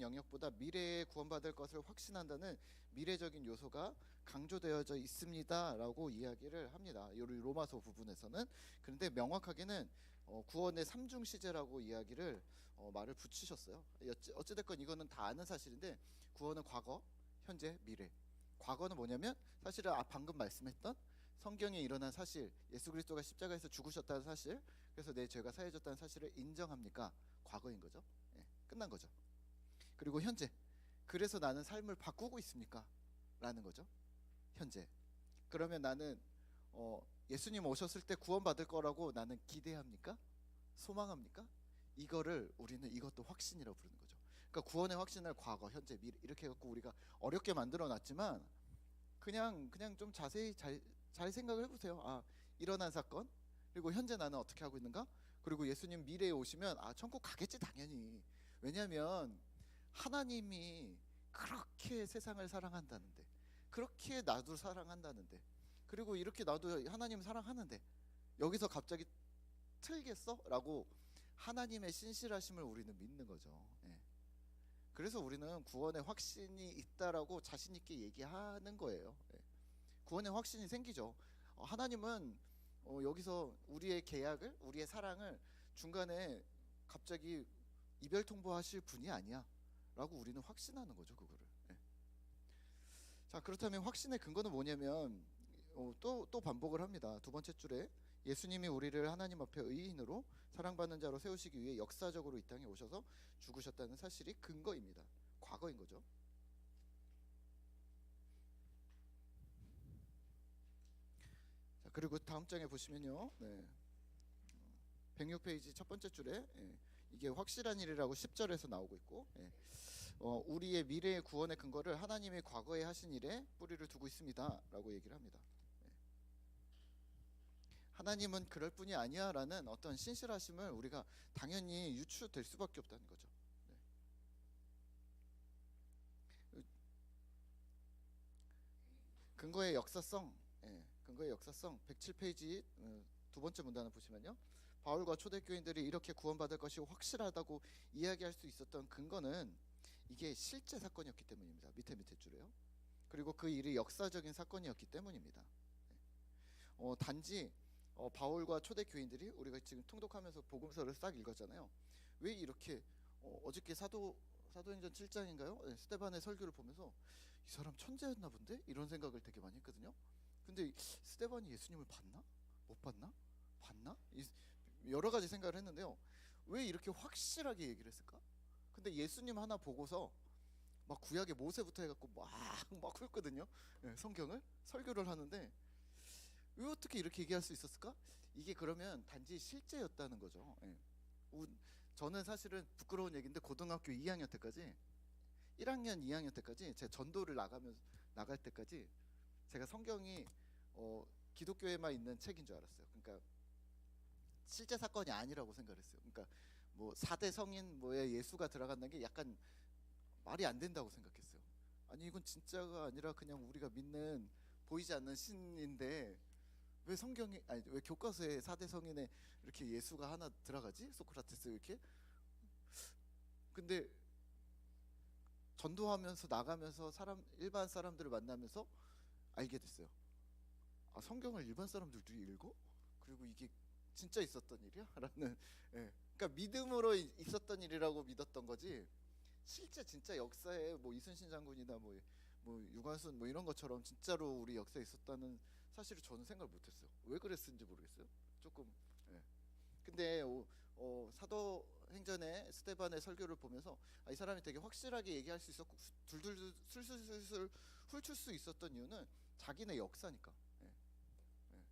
A: 영역보다 미래에 구원받을 것을 확신한다는 미래적인 요소가 강조되어져 있습니다라고 이야기를 합니다. 이 로마서 부분에서는. 그런데 명확하게는 구원의 삼중 시제라고 이야기를 말을 붙이셨어요. 어찌됐건 이거는 다 아는 사실인데, 구원은 과거, 현재, 미래. 과거는 뭐냐면 사실은 방금 말씀했던 성경에 일어난 사실, 예수 그리스도가 십자가에서 죽으셨다는 사실, 그래서 내 죄가 사해졌다는 사실을 인정합니까? 과거인 거죠. 예, 끝난 거죠. 그리고 현재, 그래서 나는 삶을 바꾸고 있습니까? 라는 거죠. 현재. 그러면 나는 예수님 오셨을 때 구원받을 거라고 나는 기대합니까? 소망합니까? 이거를 우리는 이것도 확신이라고 부르는 거죠. 그러니까 구원의 확신을 과거, 현재, 미래 이렇게 해갖고 우리가 어렵게 만들어 놨지만, 그냥 좀 자세히 잘 생각을 해보세요. 아, 일어난 사건, 그리고 현재 나는 어떻게 하고 있는가? 그리고 예수님 미래에 오시면 천국 가겠지 당연히. 왜냐하면 하나님이 그렇게 세상을 사랑한다는데, 그렇게 나도 사랑한다는데, 그리고 이렇게 나도 하나님 사랑하는데 여기서 갑자기 틀겠어? 라고 하나님의 신실하심을 우리는 믿는 거죠. 예. 그래서 우리는 구원의 확신이 있다라고 자신 있게 얘기하는 거예요. 예. 구원의 확신이 생기죠. 하나님은 여기서 우리의 계약을, 우리의 사랑을 중간에 갑자기 이별 통보하실 분이 아니야 라고 우리는 확신하는 거죠, 그거를. 예. 자, 그렇다면 확신의 근거는 뭐냐면 또 반복을 합니다. 두 번째 줄에 예수님이 우리를 하나님 앞에 의인으로 사랑받는 자로 세우시기 위해 역사적으로 이 땅에 오셔서 죽으셨다는 사실이 근거입니다. 과거인 거죠. 자, 그리고 다음 장에 보시면요, 네. 106페이지 첫 번째 줄에 이게 확실한 일이라고 10절에서 나오고 있고, 우리의 미래의 구원의 근거를 하나님의 과거에 하신 일에 뿌리를 두고 있습니다 라고 얘기를 합니다. 하나님은 그럴 뿐이 아니야 라는 어떤 신실하심을 우리가 당연히 유추될 수밖에 없다는 거죠. 근거의 역사성, 근거의 역사성 107페이지 두 번째 문단을 보시면요, 바울과 초대교인들이 이렇게 구원받을 것이 확실하다고 이야기할 수 있었던 근거는 이게 실제 사건이었기 때문입니다. 밑에 줄에요. 그리고 그 일이 역사적인 사건이었기 때문입니다. 단지 바울과 초대교인들이, 우리가 지금 통독하면서 복음서를 싹 읽었잖아요. 왜 이렇게 어저께 사도행전 7장인가요? 스데반의 설교를 보면서 이 사람 천재였나 본데? 이런 생각을 되게 많이 했거든요. 근데 스데반이 예수님을 봤나? 못 봤나? 봤나? 여러 가지 생각을 했는데요. 왜 이렇게 확실하게 얘기를 했을까? 근데 예수님 하나 보고서 막 구약의 모세부터 해갖고 막 훑거든요. 성경을 설교를 하는데 왜 어떻게 이렇게 얘기할 수 있었을까? 이게 그러면 단지 실제였다는 거죠. 저는 사실은 부끄러운 얘기인데 고등학교 2학년 때까지, 1학년 2학년 때까지 제 전도를 나갈 때까지 제가 성경이 기독교에만 있는 책인 줄 알았어요. 그러니까 실제 사건이 아니라고 생각을 했어요. 그러니까 뭐 4대 성인 뭐에 예수가 들어간다는 게 약간 말이 안 된다고 생각했어요. 아니 이건 진짜가 아니라 그냥 우리가 믿는 보이지 않는 신인데 왜 성경이, 아니 왜 교과서에 4대 성인에 이렇게 예수가 하나 들어가지? 소크라테스 이렇게. 근데 전도하면서 나가면서 일반 사람들을 만나면서 알게 됐어요. 아, 성경을 일반 사람들도 읽어? 그리고 이게 진짜 있었던 일이야? 라는. 그러니까 믿음으로 있었던 일이라고 믿었던 거지 실제 진짜 역사에 뭐 이순신 장군이나 뭐 유관순 뭐 이런 것처럼 진짜로 우리 역사에 있었다는 사실을 저는 생각을 못했어요. 왜 그랬는지 모르겠어요. 조금. 예. 근데 사도행전의 스데반의 설교를 보면서 이 사람이 되게 확실하게 얘기할 수 있었고 둘둘 술술술술 훑을 수 있었던 이유는 자기네 역사니까. 예. 예.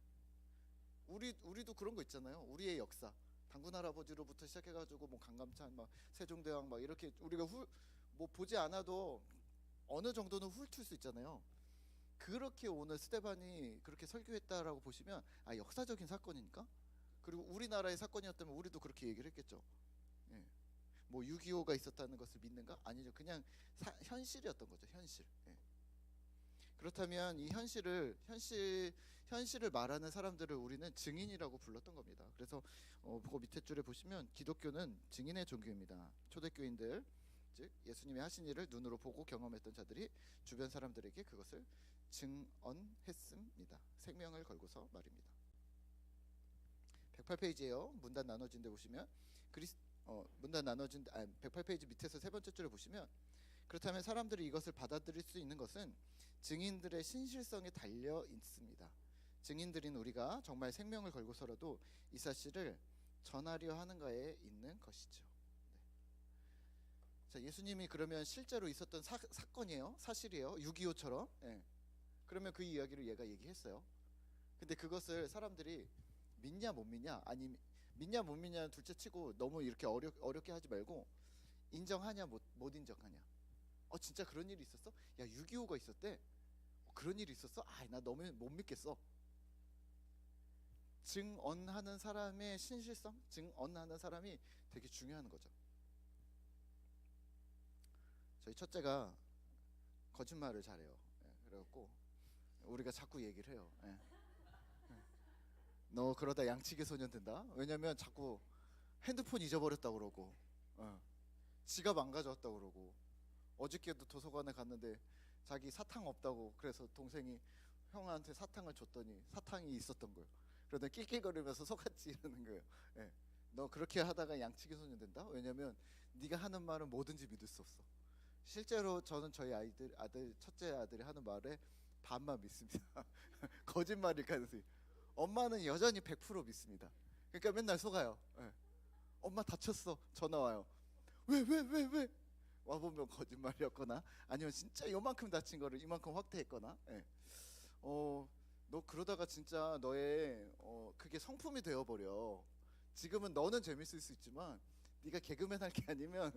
A: 우리도 그런 거 있잖아요. 우리의 역사. 당군 할아버지로부터 시작해가지고 뭐 강감찬 막 세종대왕 막 이렇게 우리가 뭐 보지 않아도 어느 정도는 훑을 수 있잖아요. 그렇게 오늘 스데반이 그렇게 설교했다라고 보시면 역사적인 사건이니까, 그리고 우리나라의 사건이었다면 우리도 그렇게 얘기를 했겠죠. 예. 뭐 6.25가 있었다는 것을 믿는가? 아니죠. 그냥 현실이었던 거죠. 현실. 예. 그렇다면 이 현실을 말하는 사람들을 우리는 증인이라고 불렀던 겁니다. 그래서 그 밑에 줄에 보시면 기독교는 증인의 종교입니다. 초대교인들, 즉 예수님이 하신 일을 눈으로 보고 경험했던 자들이 주변 사람들에게 그것을 증언했습니다. 생명을 걸고서 말입니다. 108페이지에요. 문단 나눠진 데 보시면 문단 나눠진 108페이지 밑에서 세 번째 줄에 보시면, 그렇다면 사람들이 이것을 받아들일 수 있는 것은 증인들의 신실성에 달려 있습니다. 증인들인 우리가 정말 생명을 걸고서라도 이 사실을 전하려 하는가에 있는 것이죠. 네. 자, 예수님이 그러면 실제로 있었던 사건이에요? 사실이에요? 6.25처럼? 예. 그러면 그 이야기를 얘가 얘기했어요. 근데 그것을 사람들이 믿냐 못 믿냐, 아니 믿냐 못 믿냐는 둘째 치고 너무 이렇게 어렵게 하지 말고 인정하냐 못 인정하냐. 진짜 그런 일이 있었어? 야, 6.25가 있었대? 그런 일이 있었어? 나 너무 못 믿겠어. 증언하는 사람의 신실성, 증언하는 사람이 되게 중요한 거죠. 저희 첫째가 거짓말을 잘해요. 예, 그래갖고 우리가 자꾸 얘기를 해요. 예. 너 그러다 양치기 소년 된다. 왜냐면 자꾸 핸드폰 잊어버렸다고 그러고, 지갑 안 가져왔다고 그러고, 어저께도 도서관에 갔는데 자기 사탕 없다고 그래서 동생이 형한테 사탕을 줬더니 사탕이 있었던 거예요. 그러다 낄낄거리면서 속았지 이러는 거예요. 예. 너 그렇게 하다가 양치기 소년 된다. 왜냐면 네가 하는 말은 뭐든지 믿을 수 없어. 실제로 저는 저희 첫째 아들이 하는 말에 반만 믿습니다. 거짓말일 가능성이. 엄마는 여전히 100% 믿습니다. 그러니까 맨날 속아요. 예. 엄마 다쳤어. 전화 와요. 왜? 와보면 거짓말이었거나 아니면 진짜 요만큼 다친 거를 이만큼 확대했거나. 예. 너 그러다가 진짜 너의 그게 성품이 되어버려. 지금은 너는 재밌을 수 있지만 네가 개그맨 할 게 아니면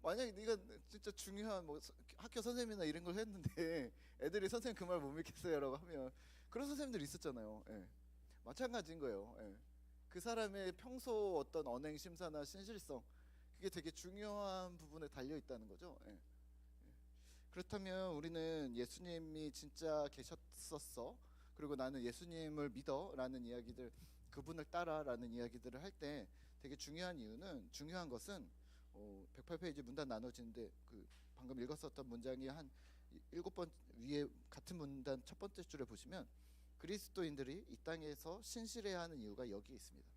A: 만약에 네가 진짜 중요한 뭐 학교 선생님이나 이런 걸 했는데 애들이 선생님 그 말 못 믿겠어요라고 하면, 그런 선생님들이 있었잖아요. 예. 마찬가지인 거예요. 예. 그 사람의 평소 어떤 언행 심사나 신실성, 그게 되게 중요한 부분에 달려 있다는 거죠. 예. 그렇다면 우리는 예수님이 진짜 계셨었어, 그리고 나는 예수님을 믿어라는 이야기들, 그분을 따라라는 이야기들을 할 때 되게 중요한 것은 108페이지 문단 나눠지는데 그 방금 읽었었던 문장이 한 7번 위에 같은 문단 첫 번째 줄에 보시면, 그리스도인들이 이 땅에서 신실해야 하는 이유가 여기 있습니다.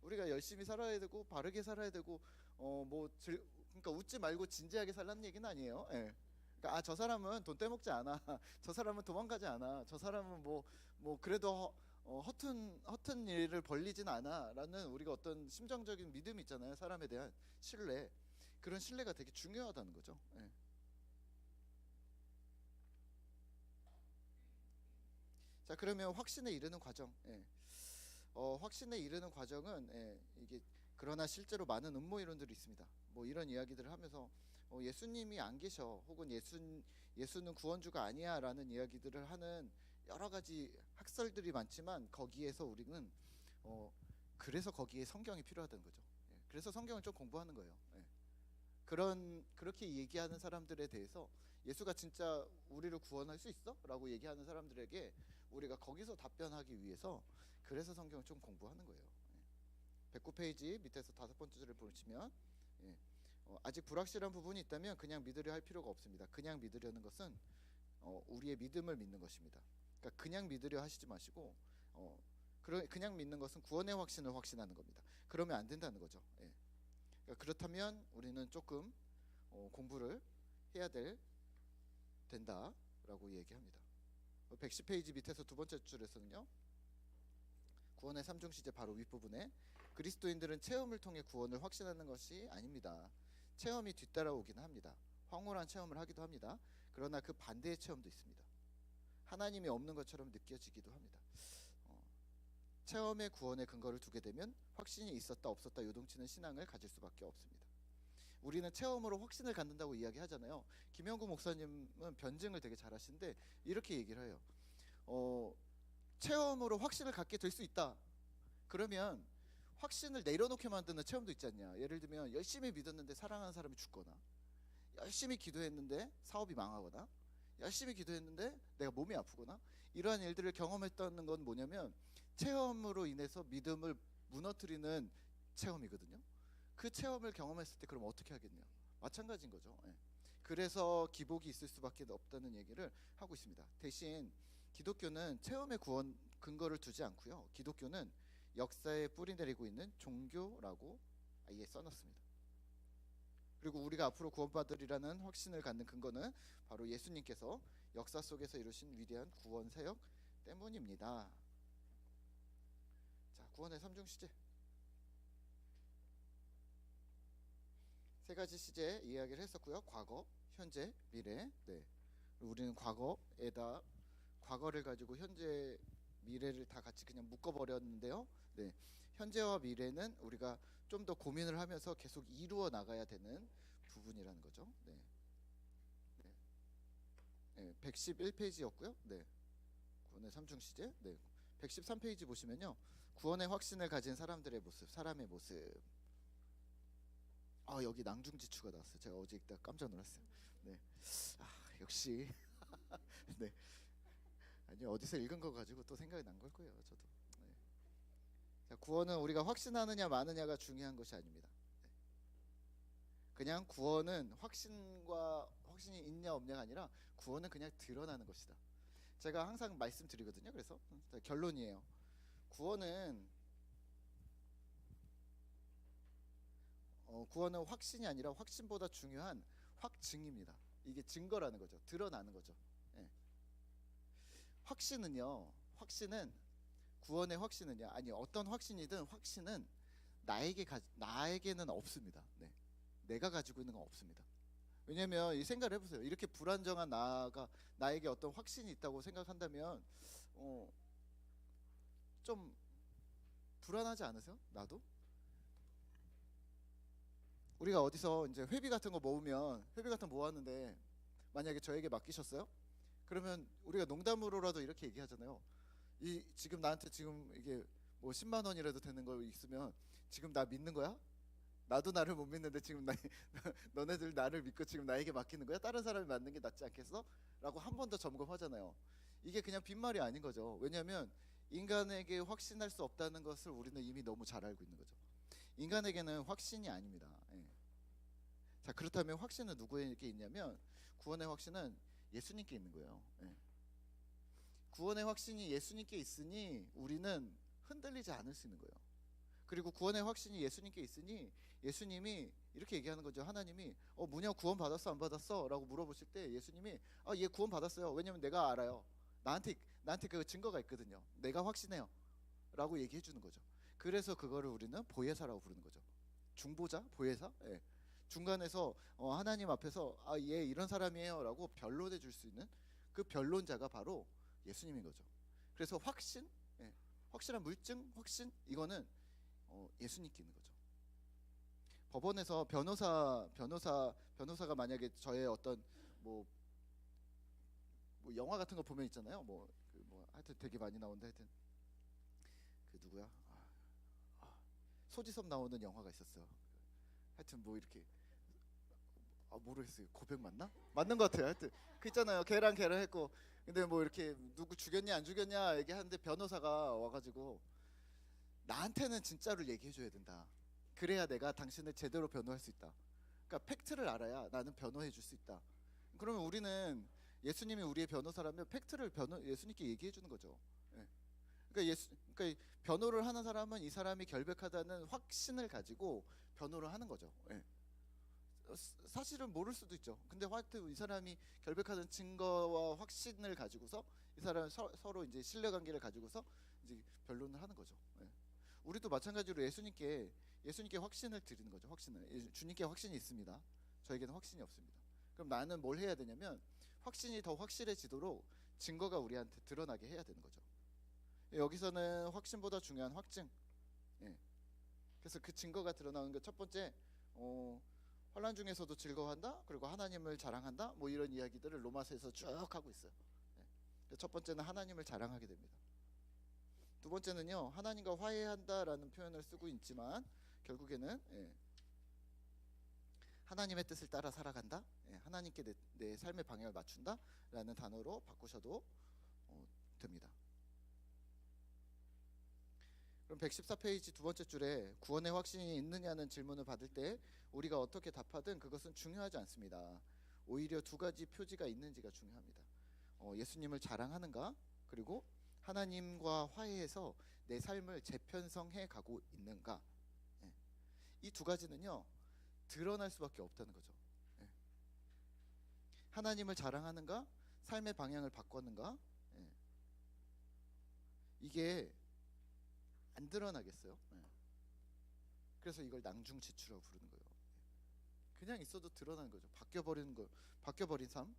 A: 우리가 열심히 살아야 되고 바르게 살아야 되고 그러니까 웃지 말고 진지하게 살라는 얘기는 아니에요. 예. 그러니까 저 사람은 돈 떼먹지 않아. 저 사람은 도망가지 않아. 저 사람은 뭐 그래도 허튼 일을 벌리진 않아라는 우리가 어떤 심정적인 믿음이 있잖아요. 사람에 대한 신뢰. 그런 신뢰가 되게 중요하다는 거죠. 예. 자, 그러면 확신에 이르는 과정. 예. 확신에 이르는 과정은 이게 그러나 실제로 많은 음모 이론들이 있습니다. 뭐 이런 이야기들을 하면서 예수님이 안 계셔, 혹은 예수는 구원주가 아니야라는 이야기들을 하는 여러 가지 학설들이 많지만, 거기에서 우리는 그래서 거기에 성경이 필요하다는 거죠. 예. 그래서 성경을 좀 공부하는 거예요. 예. 그렇게 얘기하는 사람들에 대해서 예수가 진짜 우리를 구원할 수 있어? 라고 얘기하는 사람들에게 우리가 거기서 답변하기 위해서 그래서 성경을 좀 공부하는 거예요. 109페이지 밑에서 5번째 줄을 보시면, 아직 불확실한 부분이 있다면 그냥 믿으려 할 필요가 없습니다. 그냥 믿으려는 것은 우리의 믿음을 믿는 것입니다. 그러니까 그냥 믿으려 하시지 마시고 그냥 믿는 것은 구원의 확신을 확신하는 겁니다. 그러면 안 된다는 거죠. 그러니까 그렇다면 우리는 조금 공부를 해야 된다라고 얘기합니다. 110페이지 밑에서 두 번째 줄에서는요. 구원의 삼중 시제 바로 윗부분에 그리스도인들은 체험을 통해 구원을 확신하는 것이 아닙니다. 체험이 뒤따라오기는 합니다. 황홀한 체험을 하기도 합니다. 그러나 그 반대의 체험도 있습니다. 하나님이 없는 것처럼 느껴지기도 합니다. 체험의 구원의 근거를 두게 되면 확신이 있었다 없었다 요동치는 신앙을 가질 수밖에 없습니다. 우리는 체험으로 확신을 갖는다고 이야기하잖아요. 김영구 목사님은 변증을 되게 잘하시는데 이렇게 얘기를 해요. 체험으로 확신을 갖게 될 수 있다. 그러면 확신을 내려놓게 만드는 체험도 있지 않냐. 예를 들면 열심히 믿었는데 사랑하는 사람이 죽거나, 열심히 기도했는데 사업이 망하거나, 열심히 기도했는데 내가 몸이 아프거나, 이러한 일들을 경험했다는 건 뭐냐면 체험으로 인해서 믿음을 무너뜨리는 체험이거든요. 그 체험을 경험했을 때 그럼 어떻게 하겠냐. 마찬가지인 거죠. 예. 그래서 기복이 있을 수밖에 없다는 얘기를 하고 있습니다. 대신 기독교는 체험의 구원 근거를 두지 않고요. 기독교는 역사에 뿌리 내리고 있는 종교라고 아예 써놨습니다. 그리고 우리가 앞으로 구원받으리라는 확신을 갖는 근거는 바로 예수님께서 역사 속에서 이루신 위대한 구원 사역 때문입니다. 자, 구원의 삼중 시제. 세 가지 시제 이야기를 했었고요. 과거, 현재, 미래. 네. 우리는 과거를 가지고 현재, 미래를 다 같이 그냥 묶어버렸는데요. 네. 현재와 미래는 우리가 좀 더 고민을 하면서 계속 이루어 나가야 되는 부분이라는 거죠. 네. 네. 네. 111페이지였고요. 네. 구원의 삼중 시제. 네. 113페이지 보시면요. 구원의 확신을 가진 사람들의 모습, 사람의 모습. 여기 낭중지추가 나왔어요. 제가 어제 읽다가 깜짝 놀랐어요. 네. 역시 네. 아니 어디서 읽은 거 가지고 또 생각이 난 걸 거예요. 저도. 네. 자, 구원은 우리가 확신하느냐 마느냐가 중요한 것이 아닙니다. 네. 그냥 구원은 확신이 있냐 없냐가 아니라 구원은 그냥 드러나는 것이다. 제가 항상 말씀드리거든요. 그래서 결론이에요. 구원은 확신이 아니라 확신보다 중요한 확증입니다. 이게 증거라는 거죠. 드러나는 거죠. 예. 확신은 구원의 확신은요. 아니 어떤 확신이든 확신은 나에게는 없습니다. 네. 내가 가지고 있는 건 없습니다. 왜냐하면 이 생각을 해보세요. 이렇게 불안정한 나에게 어떤 확신이 있다고 생각한다면 좀 불안하지 않으세요? 나도? 우리가 어디서 이제 회비 같은 거 모았는데 만약에 저에게 맡기셨어요? 그러면 우리가 농담으로라도 이렇게 얘기하잖아요. 지금 나한테 지금 이게 뭐 10만 원이라도 되는 거 있으면 지금 나 믿는 거야? 나도 나를 못 믿는데 지금 너네들 나를 믿고 지금 나에게 맡기는 거야? 다른 사람이 맡는 게 낫지 않겠어? 라고 한 번 더 점검하잖아요. 이게 그냥 빈말이 아닌 거죠. 왜냐하면 인간에게 확신할 수 없다는 것을 우리는 이미 너무 잘 알고 있는 거죠. 인간에게는 확신이 아닙니다. 예. 자, 그렇다면 확신은 누구에게 있냐면 구원의 확신은 예수님께 있는 거예요. 예. 구원의 확신이 예수님께 있으니 우리는 흔들리지 않을 수 있는 거예요. 그리고 구원의 확신이 예수님께 있으니 예수님이 이렇게 얘기하는 거죠. 하나님이 뭐냐 구원 받았어 안 받았어? 라고 물어보실 때 예수님이 얘 구원 받았어요. 왜냐면 내가 알아요. 나한테 그 증거가 있거든요. 내가 확신해요. 라고 얘기해 주는 거죠. 그래서 그거를 우리는 보혜사라고 부르는 거죠. 중보자, 보혜사. 예. 중간에서 하나님 앞에서 얘 이런 사람이에요 라고 변론해 줄 수 있는 그 변론자가 바로 예수님인 거죠. 그래서 확신, 예. 확실한 물증, 확신, 이거는 예수님께 있는 거죠. 법원에서 변호사가 만약에 저의 어떤 뭐 영화 같은 거 보면 있잖아요. 하여튼 되게 많이 나오는데 하여튼 그 누구야? 소지섭 나오는 영화가 있었어요. 하여튼 뭐 이렇게 모르겠어요. 고백 맞나? 맞는 것 같아요. 하여튼 그 있잖아요. 걔랑 했고 근데 뭐 이렇게 누구 죽였냐 안 죽였냐 얘기하는데 변호사가 와가지고 나한테는 진짜를 얘기해줘야 된다. 그래야 내가 당신을 제대로 변호할 수 있다. 그러니까 팩트를 알아야 나는 변호해줄 수 있다. 그러면 우리는 예수님이 우리의 변호사라면 팩트를 예수님께 얘기해주는 거죠. 예. 그러니까 변호를 하는 사람은 이 사람이 결백하다는 확신을 가지고 변호를 하는 거죠. 예. 사실은 모를 수도 있죠. 근데 하여튼 이 사람이 결백하다는 증거와 확신을 가지고서 이 사람 서로 이제 신뢰관계를 가지고서 이제 변론을 하는 거죠. 예. 우리도 마찬가지로 예수님께 확신을 드리는 거죠. 확신을. 주님께 확신이 있습니다. 저에게는 확신이 없습니다. 그럼 나는 뭘 해야 되냐면 확신이 더 확실해지도록 증거가 우리한테 드러나게 해야 되는 거죠. 여기서는 확신보다 중요한 확증. 예. 그래서 그 증거가 드러나는 게 첫 번째, 환난 중에서도 즐거워한다. 그리고 하나님을 자랑한다. 뭐 이런 이야기들을 로마서에서 쭉 하고 있어요. 예. 첫 번째는 하나님을 자랑하게 됩니다. 두 번째는요, 하나님과 화해한다라는 표현을 쓰고 있지만 결국에는 하나님의 뜻을 따라 살아간다. 하나님께 내 삶의 방향을 맞춘다라는 단어로 바꾸셔도 됩니다. 그럼 114페이지 두 번째 줄에 구원의 확신이 있느냐는 질문을 받을 때 우리가 어떻게 답하든 그것은 중요하지 않습니다. 오히려 두 가지 표지가 있는지가 중요합니다. 예수님을 자랑하는가, 그리고 하나님과 화해해서 내 삶을 재편성해 가고 있는가. 이 두 가지는요 드러날 수밖에 없다는 거죠. 하나님을 자랑하는가, 삶의 방향을 바꿨는가. 이게 안 드러나겠어요? 그래서 이걸 낭중지추라고 부르는 거예요. 그냥 있어도 드러나는 거죠. 바뀌어버린 삶.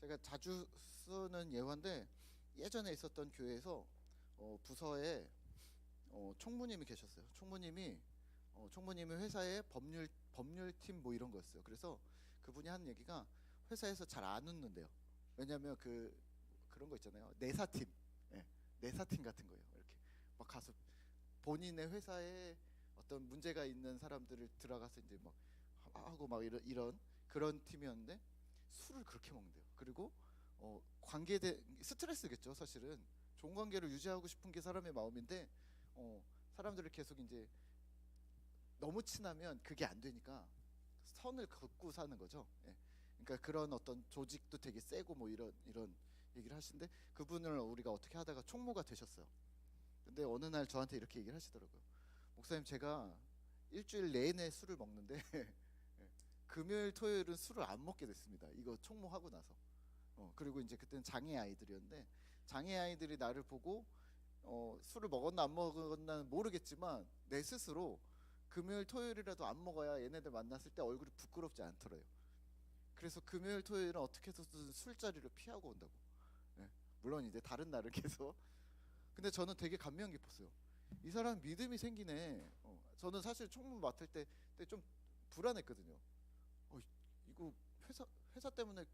A: 제가 자주 쓰는 예화인데 예전에 있었던 교회에서 부서에 총무님이 계셨어요. 총무님이 회사의 법률팀 뭐 이런 거였어요. 그래서 그분이 하는 얘기가 회사에서 잘 안 웃는데요. 왜냐하면 그런 거 있잖아요. 내사팀, 내사팀 같은 거예요. 이렇게 막 가서 본인의 회사에 어떤 문제가 있는 사람들을 들어가서 이제 막 하고 막 이런 그런 팀이었는데 술을 그렇게 먹는데요. 그리고 스트레스겠죠. 사실은 좋은 관계를 유지하고 싶은 게 사람의 마음인데 사람들을 계속 이제 너무 친하면 그게 안 되니까 선을 긋고 사는 거죠. 그러니까 그런 어떤 조직도 되게 세고 뭐 이런 얘기를 하시는데 그분을 우리가 어떻게 하다가 총무가 되셨어요. 근데 어느 날 저한테 이렇게 얘기를 하시더라고요. 목사님, 제가 일주일 내내 술을 먹는데 금요일 토요일은 술을 안 먹게 됐습니다. 이거 총무하고 나서. 그리고 이제 그때는 장애 아이들이었는데 장애 아이들이 나를 보고 술을 먹었나 안 먹었나는 모르겠지만 내 스스로 금요일 토요일이라도 안 먹어야 얘네들 만났을 때 얼굴이 부끄럽지 않더래요. 그래서 금요일 토요일은 어떻게 해서든 술자리를 피하고 온다고. 물론 이제 다른 날은 계속. 근데 저는 되게 감명 깊었어요. 이 사람 믿음이 생기네. 저는 사실 총무 맡을 때 좀 불안했거든요. 이거 회사 때문에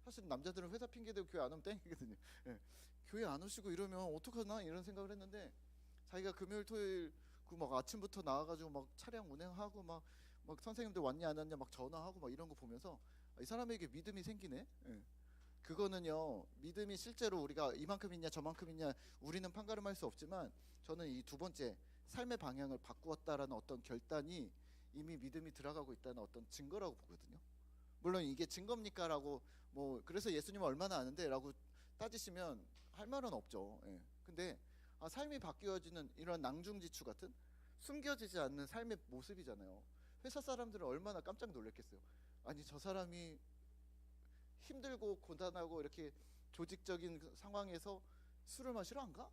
A: 사실 남자들은 회사 핑계 대고 교회 안 오면 땡이거든요. 교회 안 오시고 이러면 어떡하나 이런 생각을 했는데 자기가 금요일 토요일 그 막 아침부터 나와가지고 막 차량 운행하고 막 선생님들 왔냐 안 왔냐 막 전화하고 막 이런 거 보면서 이 사람에게 믿음이 생기네. 그거는요, 믿음이 실제로 우리가 이만큼 있냐 저만큼 있냐 우리는 판가름할 수 없지만 저는 이 두 번째 삶의 방향을 바꾸었다라는 어떤 결단이 이미 믿음이 들어가고 있다는 어떤 증거라고 보거든요. 물론 이게 증거입니까라고 뭐 그래서 예수님 얼마나 아는데라고 따지시면 할 말은 없죠. 근데 삶이 바뀌어지는 이런 낭중지추 같은 숨겨지지 않는 삶의 모습이잖아요. 회사 사람들은 얼마나 깜짝 놀랐겠어요. 아니 저 사람이 힘들고 고단하고 이렇게 조직적인 상황에서 술을 마시러 안 가?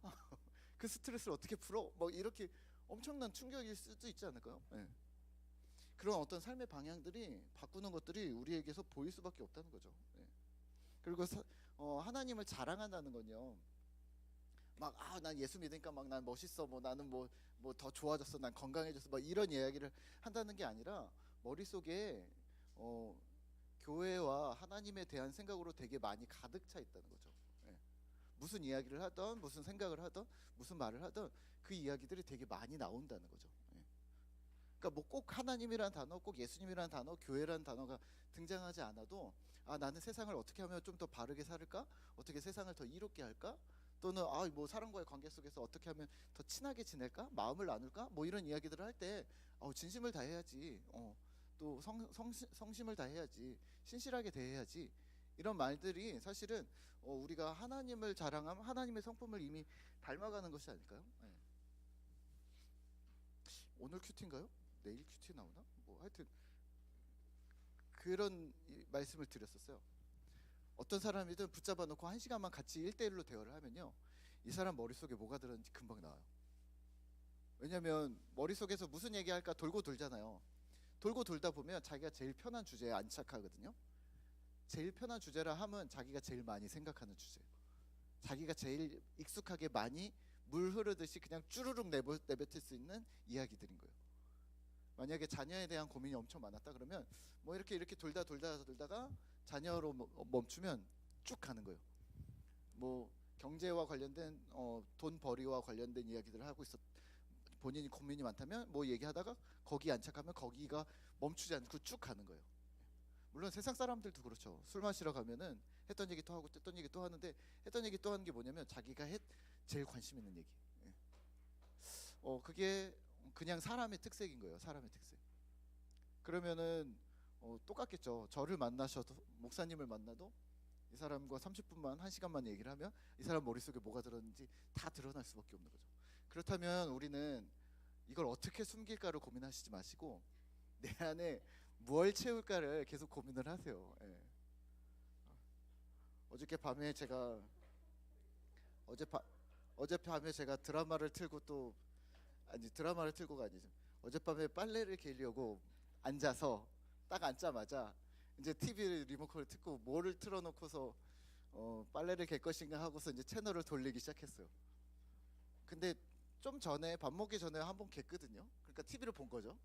A: 그 스트레스를 어떻게 풀어? 뭐 이렇게 엄청난 충격일 수도 있지 않을까요? 그런 어떤 삶의 방향들이 바꾸는 것들이 우리에게서 보일 수밖에 없다는 거죠. 그리고 하나님을 자랑한다는 건요. 막 난 예수 믿으니까 막 난 멋있어. 뭐 나는 뭐 더 좋아졌어. 난 건강해졌어. 막 이런 이야기를 한다는 게 아니라 머릿속에 교회와 하나님에 대한 생각으로 되게 많이 가득 차 있다는 거죠. 무슨 이야기를 하던 무슨 생각을 하던 무슨 말을 하던 그 이야기들이 되게 많이 나온다는 거죠. 그러니까 뭐 꼭 하나님이라는 단어, 꼭 예수님이라는 단어, 교회라는 단어가 등장하지 않아도 나는 세상을 어떻게 하면 좀 더 바르게 살을까? 어떻게 세상을 더 이롭게 할까? 또는 뭐 사람과의 관계 속에서 어떻게 하면 더 친하게 지낼까? 마음을 나눌까? 뭐 이런 이야기들을 할 때 진심을 다해야지. 또 성심을 다해야지, 신실하게 대해야지, 이런 말들이 사실은 우리가 하나님을 자랑함, 하나님의 성품을 이미 닮아가는 것이 아닐까요? 네. 오늘 큐티인가요? 내일 큐티 나오나? 뭐 하여튼 그런 말씀을 드렸었어요. 어떤 사람이든 붙잡아 놓고 1시간만 같이 1대1로 대화를 하면요, 이 사람 머릿속에 뭐가 들었는지 금방 나와요. 왜냐면 머릿속에서 무슨 얘기할까 돌고 돌잖아요. 돌고 돌다 보면 자기가 제일 편한 주제에 안착하거든요. 제일 편한 주제라 하면 자기가 제일 많이 생각하는 주제, 자기가 제일 익숙하게 많이 물 흐르듯이 그냥 쭈루룩 내뱉을 수 있는 이야기들인 거예요. 만약에 자녀에 대한 고민이 엄청 많았다 그러면 뭐 이렇게 돌다가 자녀로 멈추면 쭉 가는 거예요. 뭐 경제와 관련된 돈벌이와 관련된 이야기들을 하고 있었, 본인이 고민이 많다면 뭐 얘기하다가 거기 안착하면 거기가 멈추지 않고 쭉 가는 거예요. 물론 세상 사람들도 그렇죠. 술 마시러 가면은 했던 얘기 또 하고 했던 얘기 또 하는데, 했던 얘기 또 하는 게 뭐냐면 자기가 제일 관심 있는 얘기. 예. 그게 그냥 사람의 특색인 거예요. 사람의 특색. 그러면은 똑같겠죠. 저를 만나셔도, 목사님을 만나도 이 사람과 30분만 1시간만 얘기를 하면 이 사람 머릿속에 뭐가 들었는지 다 드러날 수밖에 없는 거죠. 그렇다면 우리는 이걸 어떻게 숨길까를 고민하시지 마시고 내 안에 뭘 채울까를 계속 고민을 하세요. 예. 어젯밤에 제가 드라마를 틀고 또, 아니 드라마를 틀고가 아니죠. 어젯밤에 빨래를 개려고 앉아서 딱 앉자마자 이제 TV 리모컨을 틀고 뭐를 틀어놓고서 빨래를 갤 것인가 하고서 이제 채널을 돌리기 시작했어요. 근데 좀 전에, 밥 먹기 전에 한번 갰거든요. 그러니까 TV를 본 거죠.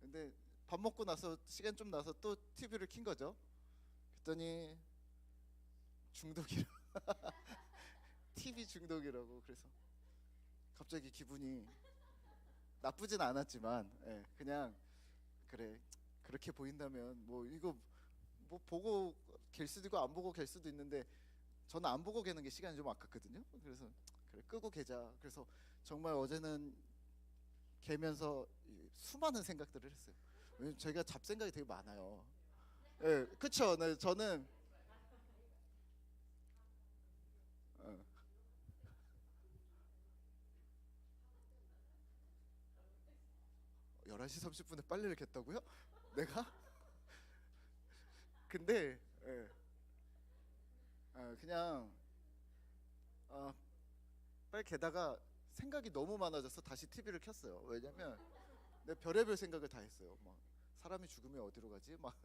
A: 근데 밥 먹고 나서 시간 좀 나서 또 TV를 킨 거죠. 그랬더니 중독이라 TV 중독이라고. 그래서 갑자기 기분이 나쁘진 않았지만, 예, 그냥 그래, 그렇게 보인다면 뭐 이거 뭐 보고 갤 수도 있고 안 보고 갤 수도 있는데 저는 안 보고 개는 게 시간이 좀 아깝거든요. 그래서 그래, 끄고 개자. 그래서 정말 어제는 개면서 수많은 생각들을 했어요. 왜냐면 제가 잡생각이 되게 많아요. 예, 그쵸. 네, 저는 11시 30분에 빨래를 겠다고요? 내가? 근데 예, 그냥 빨리 게다가 생각이 너무 많아져서 다시 TV를 켰어요. 왜냐면 내 별의별 생각을 다 했어요. 막 사람이 죽으면 어디로 가지? 막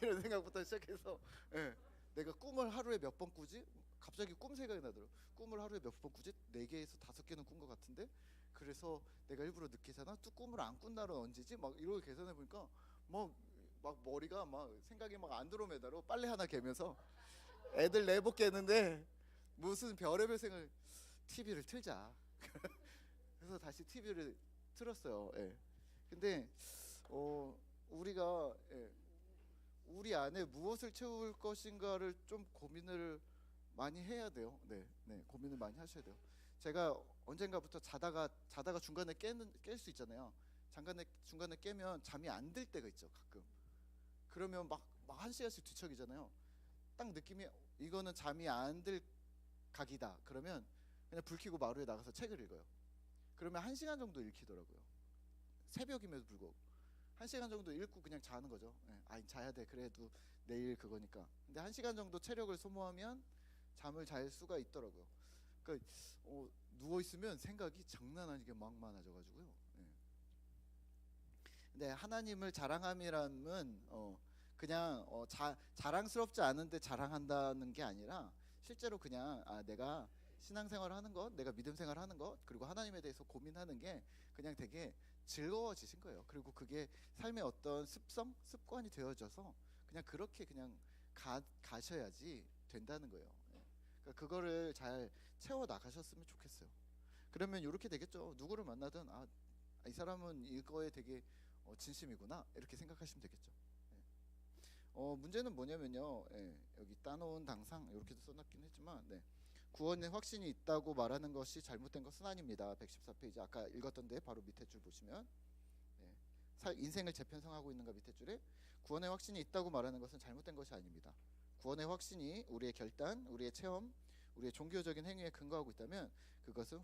A: 이런 생각부터 시작해서, 예, 내가 꿈을 하루에 몇 번 꾸지? 갑자기 꿈 생각이 나더라고. 꿈을 하루에 몇 번 꾸지? 4개에서 5개는 꾼 것 같은데, 그래서 내가 일부러 늦게 자나? 또 꿈을 안 꾼 날은 언제지? 막 이러고 계산해 보니까 막 머리가 막 생각이 막 안드로메다로 빨래 하나 개면서 애들 내복 개는데 무슨 별의별 생각. TV를 틀자. 그래서 다시 TV를 틀었어요. 예. 근데 우리가, 예, 우리 안에 무엇을 채울 것인가를 좀 고민을 많이 해야 돼요. 네, 고민을 많이 하셔야 돼요. 제가 언젠가부터 자다가 중간에 깰 수 있잖아요. 중간에 깨면 잠이 안 들 때가 있죠, 가끔. 그러면 막 1시간씩 뒤척이잖아요. 딱 느낌이 이거는 잠이 안 들 각이다. 그러면 그냥 불 켜고 마루에 나가서 책을 읽어요. 그러면 1시간 정도 읽히더라고요. 새벽임에도 불구하고 1시간 정도 읽고 그냥 자는 거죠. 예, 자야 돼. 그래도 내일 그거니까. 근데 1시간 정도 체력을 소모하면 잠을 잘 수가 있더라고요. 그러니까 누워 있으면 생각이 장난 아니게 막 많아져가지고요. 예. 근데 하나님을 자랑함이라는 그냥 자랑스럽지 않은데 자랑한다는 게 아니라 실제로 그냥 내가 신앙생활을 하는 것, 내가 믿음 생활을 하는 것, 그리고 하나님에 대해서 고민하는 게 그냥 되게 즐거워지신 거예요. 그리고 그게 삶의 어떤 습관이 되어져서 그냥 그렇게 그냥 가셔야지 된다는 거예요. 예. 그러니까 그거를 잘 채워 나가셨으면 좋겠어요. 그러면 이렇게 되겠죠. 누구를 만나든 이 사람은 이거에 되게 진심이구나, 이렇게 생각하시면 되겠죠. 예. 문제는 뭐냐면요. 예, 여기 따놓은 당상 이렇게도 써놨긴 했지만, 네. 구원의 확신이 있다고 말하는 것이 잘못된 것은 아닙니다. 114페이지 아까 읽었던데 바로 밑에 줄 보시면, 네. 인생을 재편성하고 있는가 밑에 줄에 구원의 확신이 있다고 말하는 것은 잘못된 것이 아닙니다. 구원의 확신이 우리의 결단, 우리의 체험, 우리의 종교적인 행위에 근거하고 있다면 그것은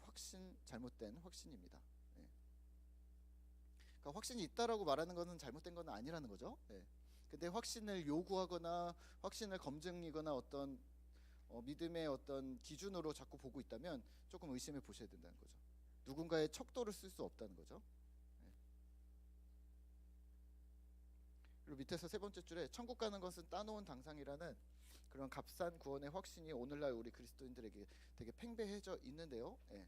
A: 잘못된 확신입니다. 예. 그러니까 확신이 있다라고 말하는 것은 잘못된 건 아니라는 거죠. 예. 근데 확신을 요구하거나 확신을 검증이거나 어떤 믿음의 어떤 기준으로 자꾸 보고 있다면 조금 의심해 보셔야 된다는 거죠. 누군가의 척도를 쓸 수 없다는 거죠. 예. 그리고 밑에서 세 번째 줄에 천국 가는 것은 따놓은 당상이라는 그런 값싼 구원의 확신이 오늘날 우리 그리스도인들에게 되게 팽배해져 있는데요. 예.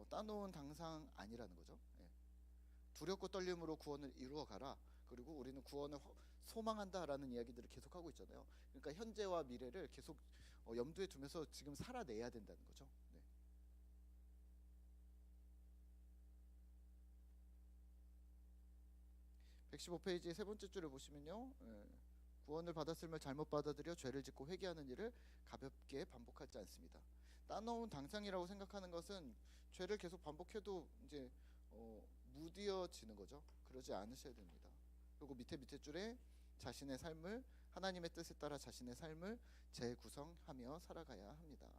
A: 따놓은 당상 아니라는 거죠. 예. 두렵고 떨림으로 구원을 이루어 가라. 그리고 우리는 구원을 소망한다라는 이야기들을 계속하고 있잖아요. 그러니까 현재와 미래를 계속 염두에 두면서 지금 살아내야 된다는 거죠. 네. 115페이지 세 번째 줄을 보시면요. 예. 구원을 받았음을 잘못 받아들여 죄를 짓고 회개하는 일을 가볍게 반복하지 않습니다. 따놓은 당상이라고 생각하는 것은 죄를 계속 반복해도 이제 무디어지는 거죠. 그러지 않으셔야 됩니다. 그리고 밑에 줄에 자신의 삶을 하나님의 뜻에 따라 자신의 삶을 재구성하며 살아가야 합니다.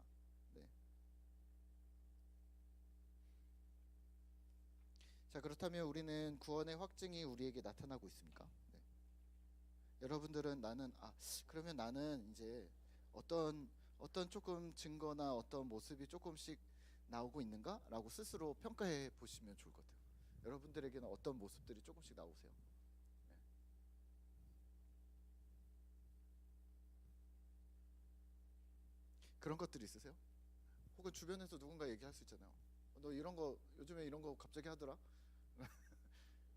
A: 네. 자, 그렇다면 우리는 구원의 확증이 우리에게 나타나고 있습니까? 네. 여러분들은 그러면 나는 이제 어떤 조금 증거나 어떤 모습이 조금씩 나오고 있는가라고 스스로 평가해 보시면 좋을 것 같아요. 여러분들에게는 어떤 모습들이 조금씩 나오세요? 네. 그런 것들이 있으세요? 혹은 주변에서 누군가 얘기할 수 있잖아요. 너 이런 거 요즘에 이런 거 갑자기 하더라.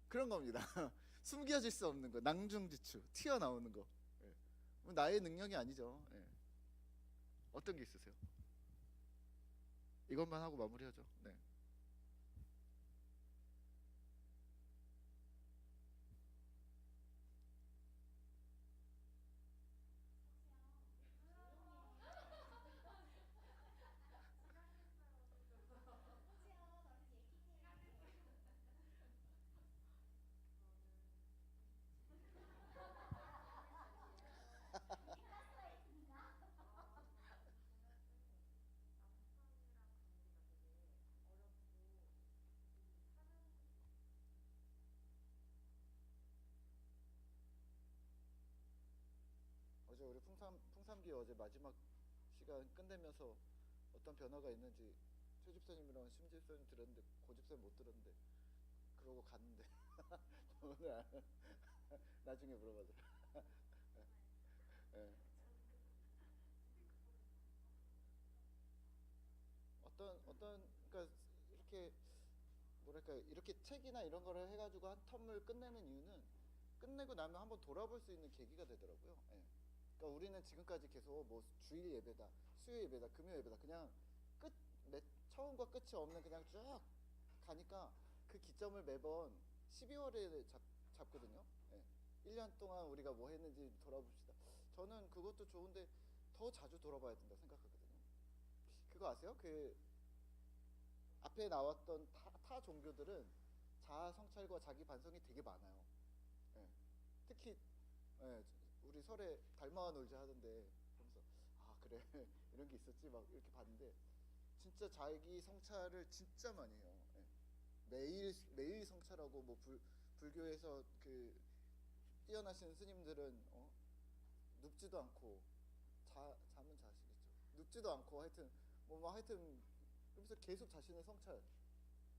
A: 그런 겁니다. 숨겨질 수 없는 거, 낭중지추, 튀어나오는 거. 예. 나의 능력이 아니죠. 예. 어떤 게 있으세요? 이것만 하고 마무리하죠. 네. 어제 우리 풍삼기 어제 마지막 시간 끝내면서 어떤 변화가 있는지 최 집사님이랑 심 집사님 들었는데 고 집사님 못 들었는데 그러고 갔는데 오늘 나중에 물어봐줘. 예. 그러니까 이렇게 뭐랄까 이렇게 책이나 이런 거를 해가지고 한 텀을 끝내는 이유는 끝내고 나면 한번 돌아볼 수 있는 계기가 되더라고요. 예. 그러니까 우리는 지금까지 계속 뭐 주일 예배다, 수요 예배다, 금요 예배다 그냥 처음과 끝이 없는 그냥 쭉 가니까 그 기점을 매번 12월에 잡거든요. 예. 1년 동안 우리가 뭐 했는지 돌아봅시다. 저는 그것도 좋은데 더 자주 돌아봐야 된다 생각하거든요. 그거 아세요? 그 앞에 나왔던 타 종교들은 자아 성찰과 자기 반성이 되게 많아요. 예. 특히 예, 우리 설에 닮아와 놀자 하던데 그러면서 그래 이런 게 있었지 막 이렇게 봤는데 진짜 자기 성찰을 진짜 많이 해요. 예. 매일 성찰하고 뭐 불교에서 그 뛰어나신 스님들은 눕지도 않고 잠은 자시겠죠. 눕지도 않고 하여튼 하여튼 그러면서 계속 자신의 성찰.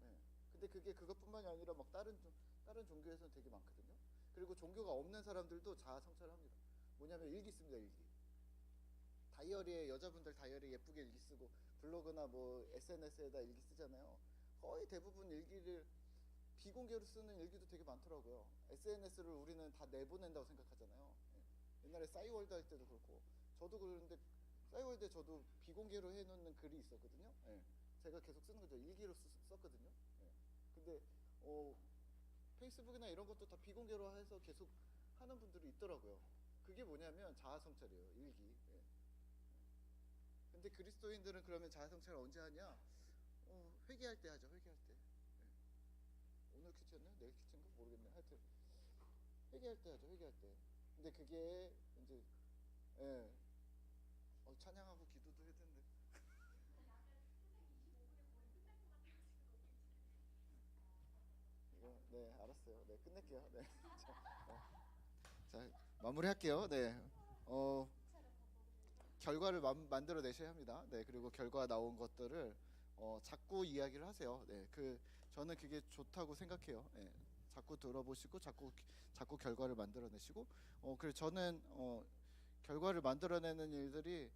A: 네. 근데 그게 그것뿐만이 아니라 막 다른 종교에서는 되게 많거든요. 그리고 종교가 없는 사람들도 자아 성찰을 합니다. 뭐냐면 일기 씁니다. 일기. 다이어리에 여자분들 다이어리 예쁘게 일기 쓰고 블로그나 뭐 SNS에다 일기 쓰잖아요. 거의 대부분 일기를 비공개로 쓰는 일기도 되게 많더라고요. SNS를 우리는 다 내보낸다고 생각하잖아요. 예. 옛날에 싸이월드 할 때도 그렇고 저도 그러는데 싸이월드에 저도 비공개로 해놓는 글이 있었거든요. 예. 제가 계속 쓰는 거죠. 일기로 썼거든요. 예. 근데 페이스북이나 이런 것도 다 비공개로 해서 계속 하는 분들이 있더라고요. 그게 뭐냐면 자아성찰이에요. 일기. 예. 근데 그리스도인들은 그러면 자아성찰을 언제 하냐? 회개할 때 하죠. 회개할 때. 예. 오늘 큐티였나? 내일 큐티인가? 모르겠네. 하여튼 회개할 때 하죠. 회개할 때. 근데 그게 이제 예. 찬양하고 기도도 해야 되는데. 이거 네 알았어요. 네 끝낼게요. 네. 자 마무리할게요. 네. 어 결과를 만들어 내셔야 합니다. 네 그리고 결과 나온 것들을 자꾸 이야기를 하세요. 네 저는 그게 좋다고 생각해요. 네, 자꾸 들어보시고 자꾸 결과를 만들어내시고 그리고 저는 결과를 만들어내는 일들이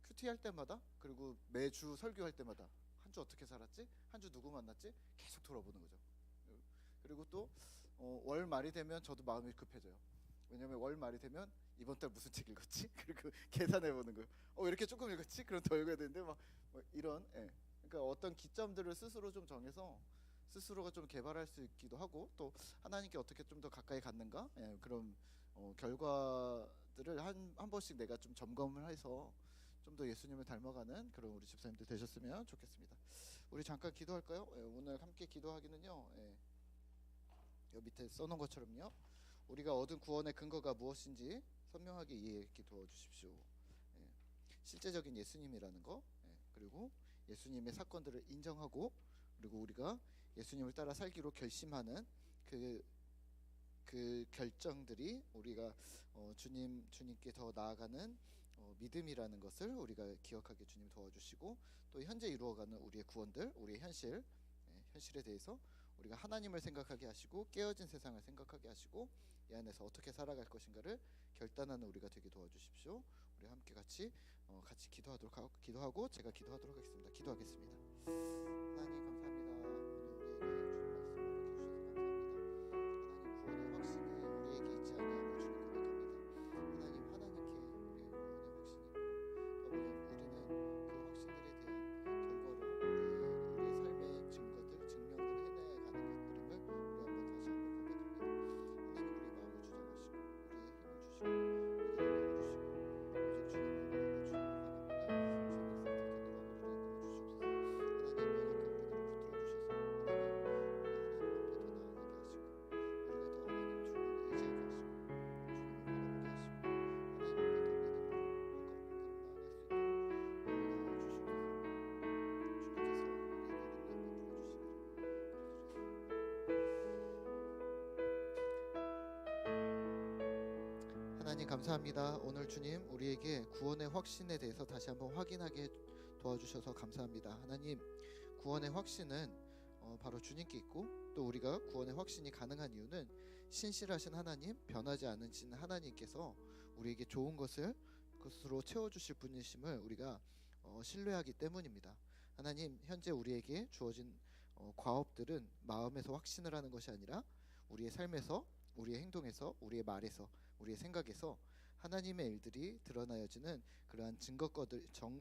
A: 큐티 할 때마다 그리고 매주 설교할 때마다 한 주 어떻게 살았지? 한 주 누구 만났지? 계속 돌아보는 거죠. 그리고 또 월 말이 되면 저도 마음이 급해져요. 왜냐면 월 말이 되면 이번 달 무슨 책 읽었지? 그리고 계산해 보는 거예요. 이렇게 조금 읽었지? 그럼 더 읽어야 되는데 뭐 이런 그러니까 어떤 기점들을 스스로 좀 정해서 스스로가 좀 개발할 수 있기도 하고 또 하나님께 어떻게 좀 더 가까이 갔는가 그런 결과들을 한 번씩 내가 좀 점검을 해서 좀 더 예수님을 닮아가는 그런 우리 집사님들 되셨으면 좋겠습니다. 우리 잠깐 기도할까요? 오늘 함께 기도하기는요. 여기 밑에 써놓은 것처럼요. 우리가 얻은 구원의 근거가 무엇인지 선명하게 이해하게 도와주십시오. 실제적인 예수님이라는 거 그리고 예수님의 사건들을 인정하고 그리고 우리가 예수님을 따라 살기로 결심하는 그 결정들이 우리가 주님께 더 나아가는 믿음이라는 것을 우리가 기억하게 주님 도와주시고 또 현재 이루어가는 우리의 구원들 우리의 현실에 대해서 우리가 하나님을 생각하게 하시고 깨어진 세상을 생각하게 하시고 이 안에서 어떻게 살아갈 것인가를 결단하는 우리가 되게 도와주십시오. 우리 함께 같이 기도하고 제가 기도하도록 하겠습니다. 기도하겠습니다. 하나님 감사합니다. 하나님 감사합니다. 오늘 주님 우리에게 구원의 확신에 대해서 다시 한번 확인하게 도와주셔서 감사합니다. 하나님 구원의 확신은 바로 주님께 있고 또 우리가 구원의 확신이 가능한 이유는 신실하신 하나님 변하지 않으신 하나님께서 우리에게 좋은 것으로 채워주실 분이심을 우리가 신뢰하기 때문입니다. 하나님 현재 우리에게 주어진 과업들은 마음에서 확신을 하는 것이 아니라 우리의 삶에서 우리의 행동에서 우리의 말에서 우리의 생각에서 하나님의 일들이 드러나여지는 그러한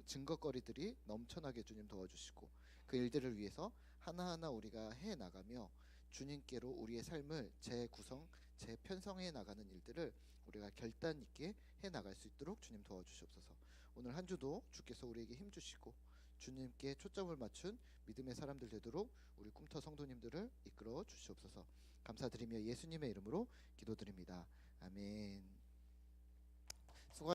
A: 증거거리들이 넘쳐나게 주님 도와주시고 그 일들을 위해서 하나하나 우리가 해나가며 주님께로 우리의 삶을 재구성 재편성해 나가는 일들을 우리가 결단 있게 해나갈 수 있도록 주님 도와주시옵소서. 오늘 한 주도 주께서 우리에게 힘주시고 주님께 초점을 맞춘 믿음의 사람들 되도록 우리 꿈터 성도님들을 이끌어 주시옵소서. 감사드리며 예수님의 이름으로 기도드립니다. 아멘.